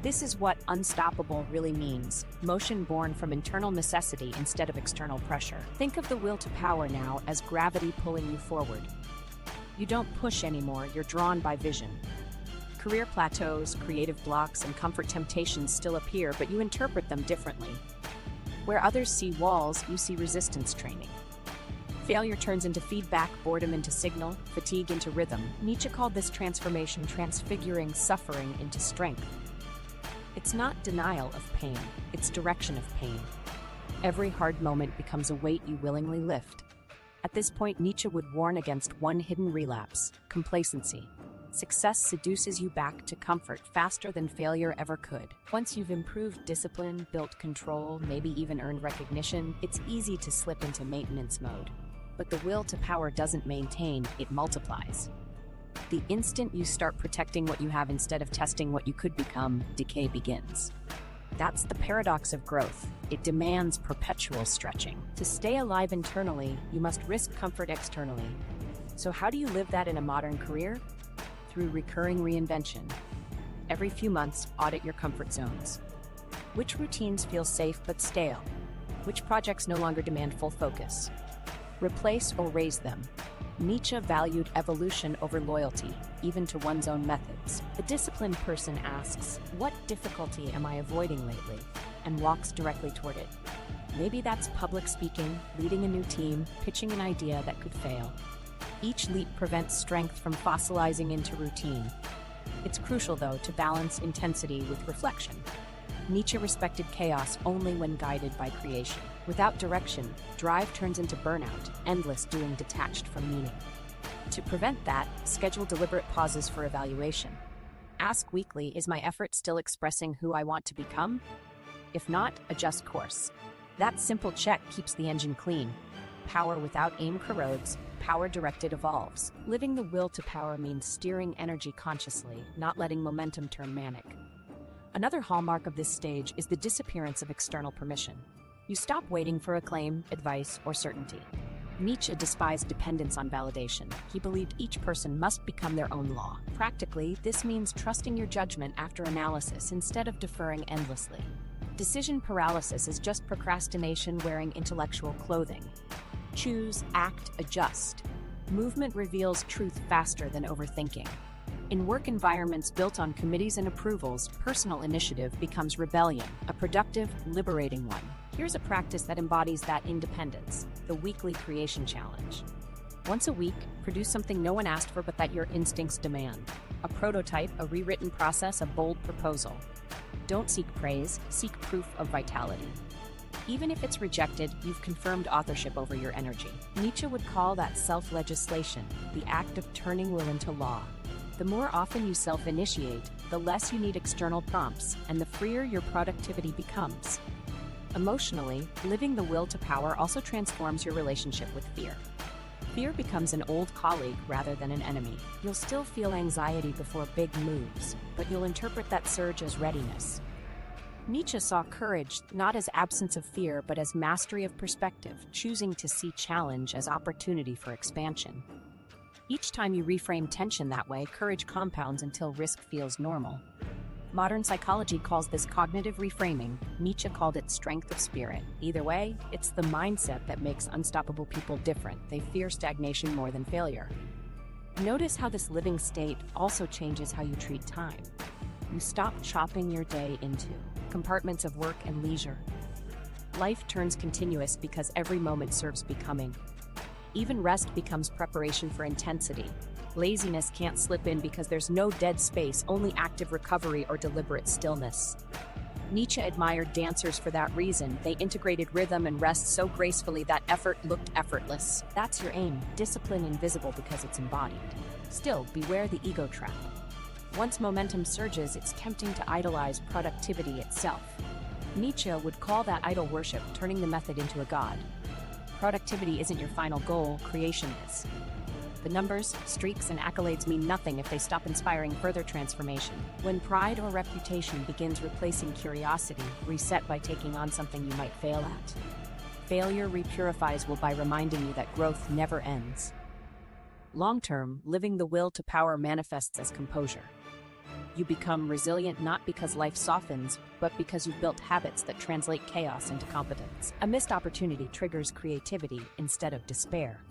This is what unstoppable really means: motion born from internal necessity instead of external pressure. Think of the will to power now as gravity pulling you forward. You don't push anymore, you're drawn by vision. Career plateaus, creative blocks, and comfort temptations still appear, but you interpret them differently. Where others see walls, you see resistance training. Failure turns into feedback, boredom into signal, fatigue into rhythm. Nietzsche called this transformation transfiguring suffering into strength. It's not denial of pain, it's direction of pain. Every hard moment becomes a weight you willingly lift. At this point, Nietzsche would warn against one hidden relapse: complacency. Success seduces you back to comfort faster than failure ever could. Once you've improved discipline, built control, maybe even earned recognition, it's easy to slip into maintenance mode. But the will to power doesn't maintain, it multiplies. The instant you start protecting what you have instead of testing what you could become, decay begins. That's the paradox of growth. It demands perpetual stretching. To stay alive internally, you must risk comfort externally. So how do you live that in a modern career? Through recurring reinvention. Every few months, audit your comfort zones. Which routines feel safe but stale? Which projects no longer demand full focus? Replace or raise them. Nietzsche valued evolution over loyalty, even to one's own methods. The disciplined person asks, what difficulty am I avoiding lately? And walks directly toward it. Maybe that's public speaking, leading a new team, pitching an idea that could fail. Each leap prevents strength from fossilizing into routine. It's crucial, though, to balance intensity with reflection. Nietzsche respected chaos only when guided by creation. Without direction, drive turns into burnout, endless doing detached from meaning. To prevent that, schedule deliberate pauses for evaluation. Ask weekly, is my effort still expressing who I want to become? If not, adjust course. That simple check keeps the engine clean. Power without aim corrodes, power directed evolves. Living the will to power means steering energy consciously, not letting momentum turn manic. Another hallmark of this stage is the disappearance of external permission. You stop waiting for acclaim, advice, or certainty. Nietzsche despised dependence on validation. He believed each person must become their own law. Practically, this means trusting your judgment after analysis instead of deferring endlessly. Decision paralysis is just procrastination wearing intellectual clothing. Choose, act, adjust. Movement reveals truth faster than overthinking. In work environments built on committees and approvals, personal initiative becomes rebellion, a productive, liberating one. Here's a practice that embodies that independence: the weekly creation challenge. Once a week, produce something no one asked for but that your instincts demand. A prototype, a rewritten process, a bold proposal. Don't seek praise, seek proof of vitality. Even if it's rejected, you've confirmed authorship over your energy. Nietzsche would call that self-legislation, the act of turning will into law. The more often you self-initiate, the less you need external prompts, and the freer your productivity becomes. Emotionally, living the will to power also transforms your relationship with fear. Fear becomes an old colleague rather than an enemy. You'll still feel anxiety before big moves, but you'll interpret that surge as readiness. Nietzsche saw courage not as absence of fear, but as mastery of perspective, choosing to see challenge as opportunity for expansion. Each time you reframe tension that way, courage compounds until risk feels normal. Modern psychology calls this cognitive reframing. Nietzsche called it strength of spirit. Either way, it's the mindset that makes unstoppable people different. They fear stagnation more than failure. Notice how this living state also changes how you treat time. You stop chopping your day into compartments of work and leisure. Life turns continuous because every moment serves becoming. Even rest becomes preparation for intensity. Laziness can't slip in because there's no dead space, only active recovery or deliberate stillness. Nietzsche admired dancers for that reason. They integrated rhythm and rest so gracefully that effort looked effortless. That's your aim, discipline invisible because it's embodied. Still, beware the ego trap. Once momentum surges, it's tempting to idolize productivity itself. Nietzsche would call that idol worship, turning the method into a god. Productivity isn't your final goal, creation is. The numbers, streaks, and accolades mean nothing if they stop inspiring further transformation. When pride or reputation begins replacing curiosity, reset by taking on something you might fail at. Failure repurifies will by reminding you that growth never ends. Long-term, living the will to power manifests as composure. You become resilient not because life softens, but because you've built habits that translate chaos into competence. A missed opportunity triggers creativity instead of despair.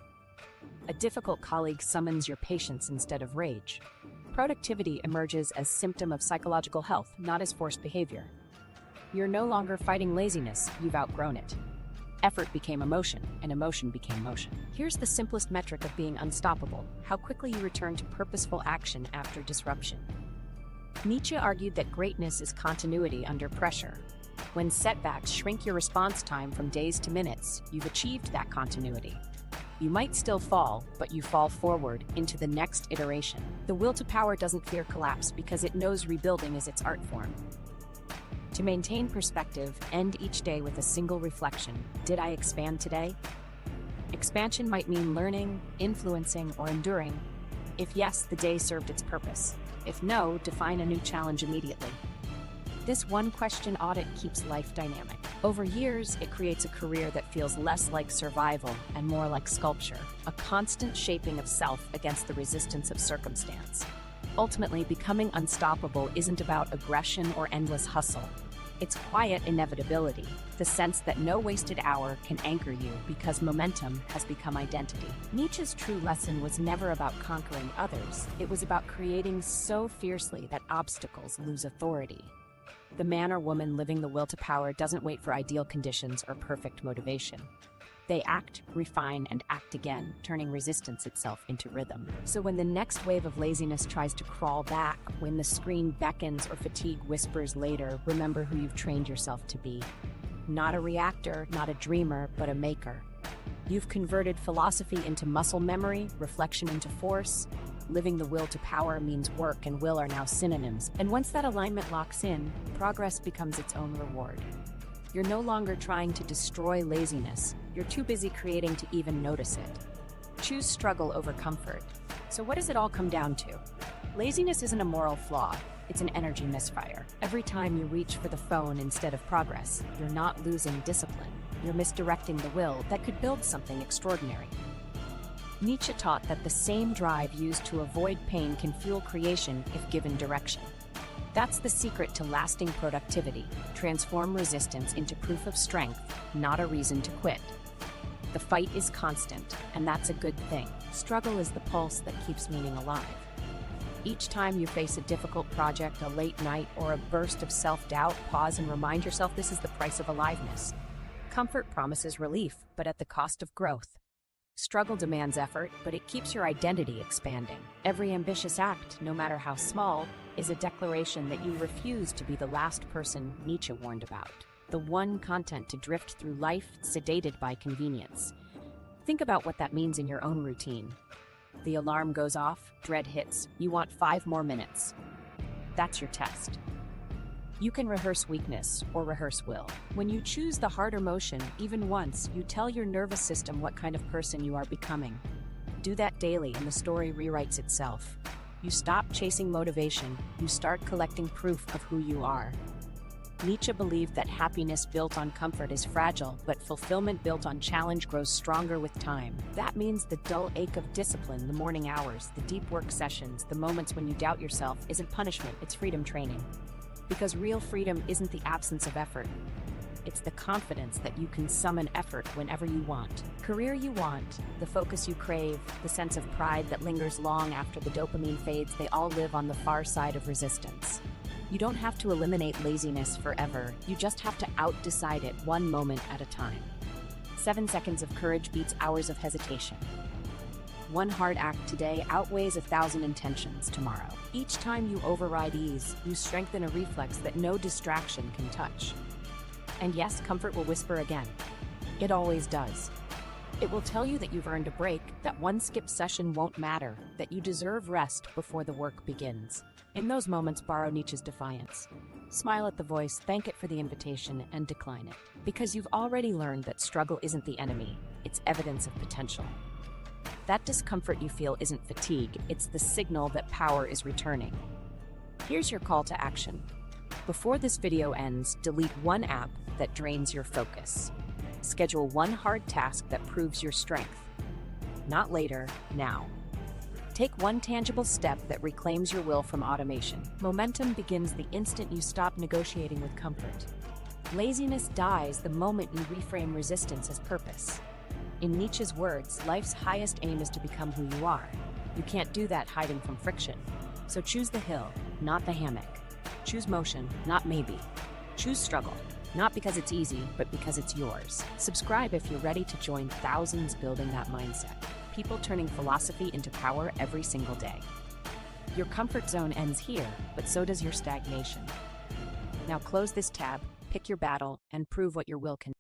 A difficult colleague summons your patience instead of rage. Productivity emerges as symptom of psychological health, not as forced behavior. You're no longer fighting laziness, you've outgrown it. Effort became emotion, and emotion became motion. Here's the simplest metric of being unstoppable: how quickly you return to purposeful action after disruption. Nietzsche argued that greatness is continuity under pressure. When setbacks shrink your response time from days to minutes, you've achieved that continuity. You might still fall, but you fall forward into the next iteration. The will to power doesn't fear collapse because it knows rebuilding is its art form. To maintain perspective, end each day with a single reflection. Did I expand today? Expansion might mean learning, influencing, or enduring. If yes, the day served its purpose. If no, define a new challenge immediately. This one-question audit keeps life dynamic. Over years, it creates a career that feels less like survival and more like sculpture, a constant shaping of self against the resistance of circumstance. Ultimately, becoming unstoppable isn't about aggression or endless hustle. It's quiet inevitability, the sense that no wasted hour can anchor you because momentum has become identity. Nietzsche's true lesson was never about conquering others. It was about creating so fiercely that obstacles lose authority. The man or woman living the will to power doesn't wait for ideal conditions or perfect motivation. They act, refine, and act again, turning resistance itself into rhythm. So when the next wave of laziness tries to crawl back, when the screen beckons or fatigue whispers later, remember who you've trained yourself to be. Not a reactor, not a dreamer, but a maker. You've converted philosophy into muscle memory, reflection into force. Living the will to power means work and will are now synonyms. And once that alignment locks in, progress becomes its own reward. You're no longer trying to destroy laziness. You're too busy creating to even notice it. Choose struggle over comfort. So what does it all come down to? Laziness isn't a moral flaw. It's an energy misfire. Every time you reach for the phone instead of progress, you're not losing discipline. You're misdirecting the will that could build something extraordinary. Nietzsche taught that the same drive used to avoid pain can fuel creation if given direction. That's the secret to lasting productivity. Transform resistance into proof of strength, not a reason to quit. The fight is constant, and that's a good thing. Struggle is the pulse that keeps meaning alive. Each time you face a difficult project, a late night, or a burst of self-doubt, pause and remind yourself this is the price of aliveness. Comfort promises relief, but at the cost of growth. Struggle demands effort, but it keeps your identity expanding. Every ambitious act, no matter how small, is a declaration that you refuse to be the last person Nietzsche warned about. The one content to drift through life, sedated by convenience. Think about what that means in your own routine. The alarm goes off, dread hits, you want 5 more minutes. That's your test. You can rehearse weakness or rehearse will. When you choose the harder motion, even once, you tell your nervous system what kind of person you are becoming. Do that daily and the story rewrites itself. You stop chasing motivation, you start collecting proof of who you are. Nietzsche believed that happiness built on comfort is fragile, but fulfillment built on challenge grows stronger with time. That means the dull ache of discipline, the morning hours, the deep work sessions, the moments when you doubt yourself isn't punishment, it's freedom training. Because real freedom isn't the absence of effort. It's the confidence that you can summon effort whenever you want. Career you want, the focus you crave, the sense of pride that lingers long after the dopamine fades, they all live on the far side of resistance. You don't have to eliminate laziness forever. You just have to outdecide it one moment at a time. 7 seconds of courage beats hours of hesitation. One hard act today outweighs 1,000 intentions tomorrow. Each time you override ease, you strengthen a reflex that no distraction can touch. And yes, comfort will whisper again. It always does. It will tell you that you've earned a break, that one skipped session won't matter, that you deserve rest before the work begins. In those moments, borrow Nietzsche's Defiance. Smile at the voice, thank it for the invitation, and decline it. Because you've already learned that struggle isn't the enemy, it's evidence of potential. That discomfort you feel isn't fatigue, it's the signal that power is returning. Here's your call to action. Before this video ends, delete one app that drains your focus. Schedule one hard task that proves your strength. Not later, now. Take one tangible step that reclaims your will from automation. Momentum begins the instant you stop negotiating with comfort. Laziness dies the moment you reframe resistance as purpose. In Nietzsche's words, life's highest aim is to become who you are. You can't do that hiding from friction. So choose the hill, not the hammock. Choose motion, not maybe. Choose struggle, not because it's easy, but because it's yours. Subscribe if you're ready to join thousands building that mindset. People turning philosophy into power every single day. Your comfort zone ends here, but so does your stagnation. Now close this tab, pick your battle, and prove what your will can.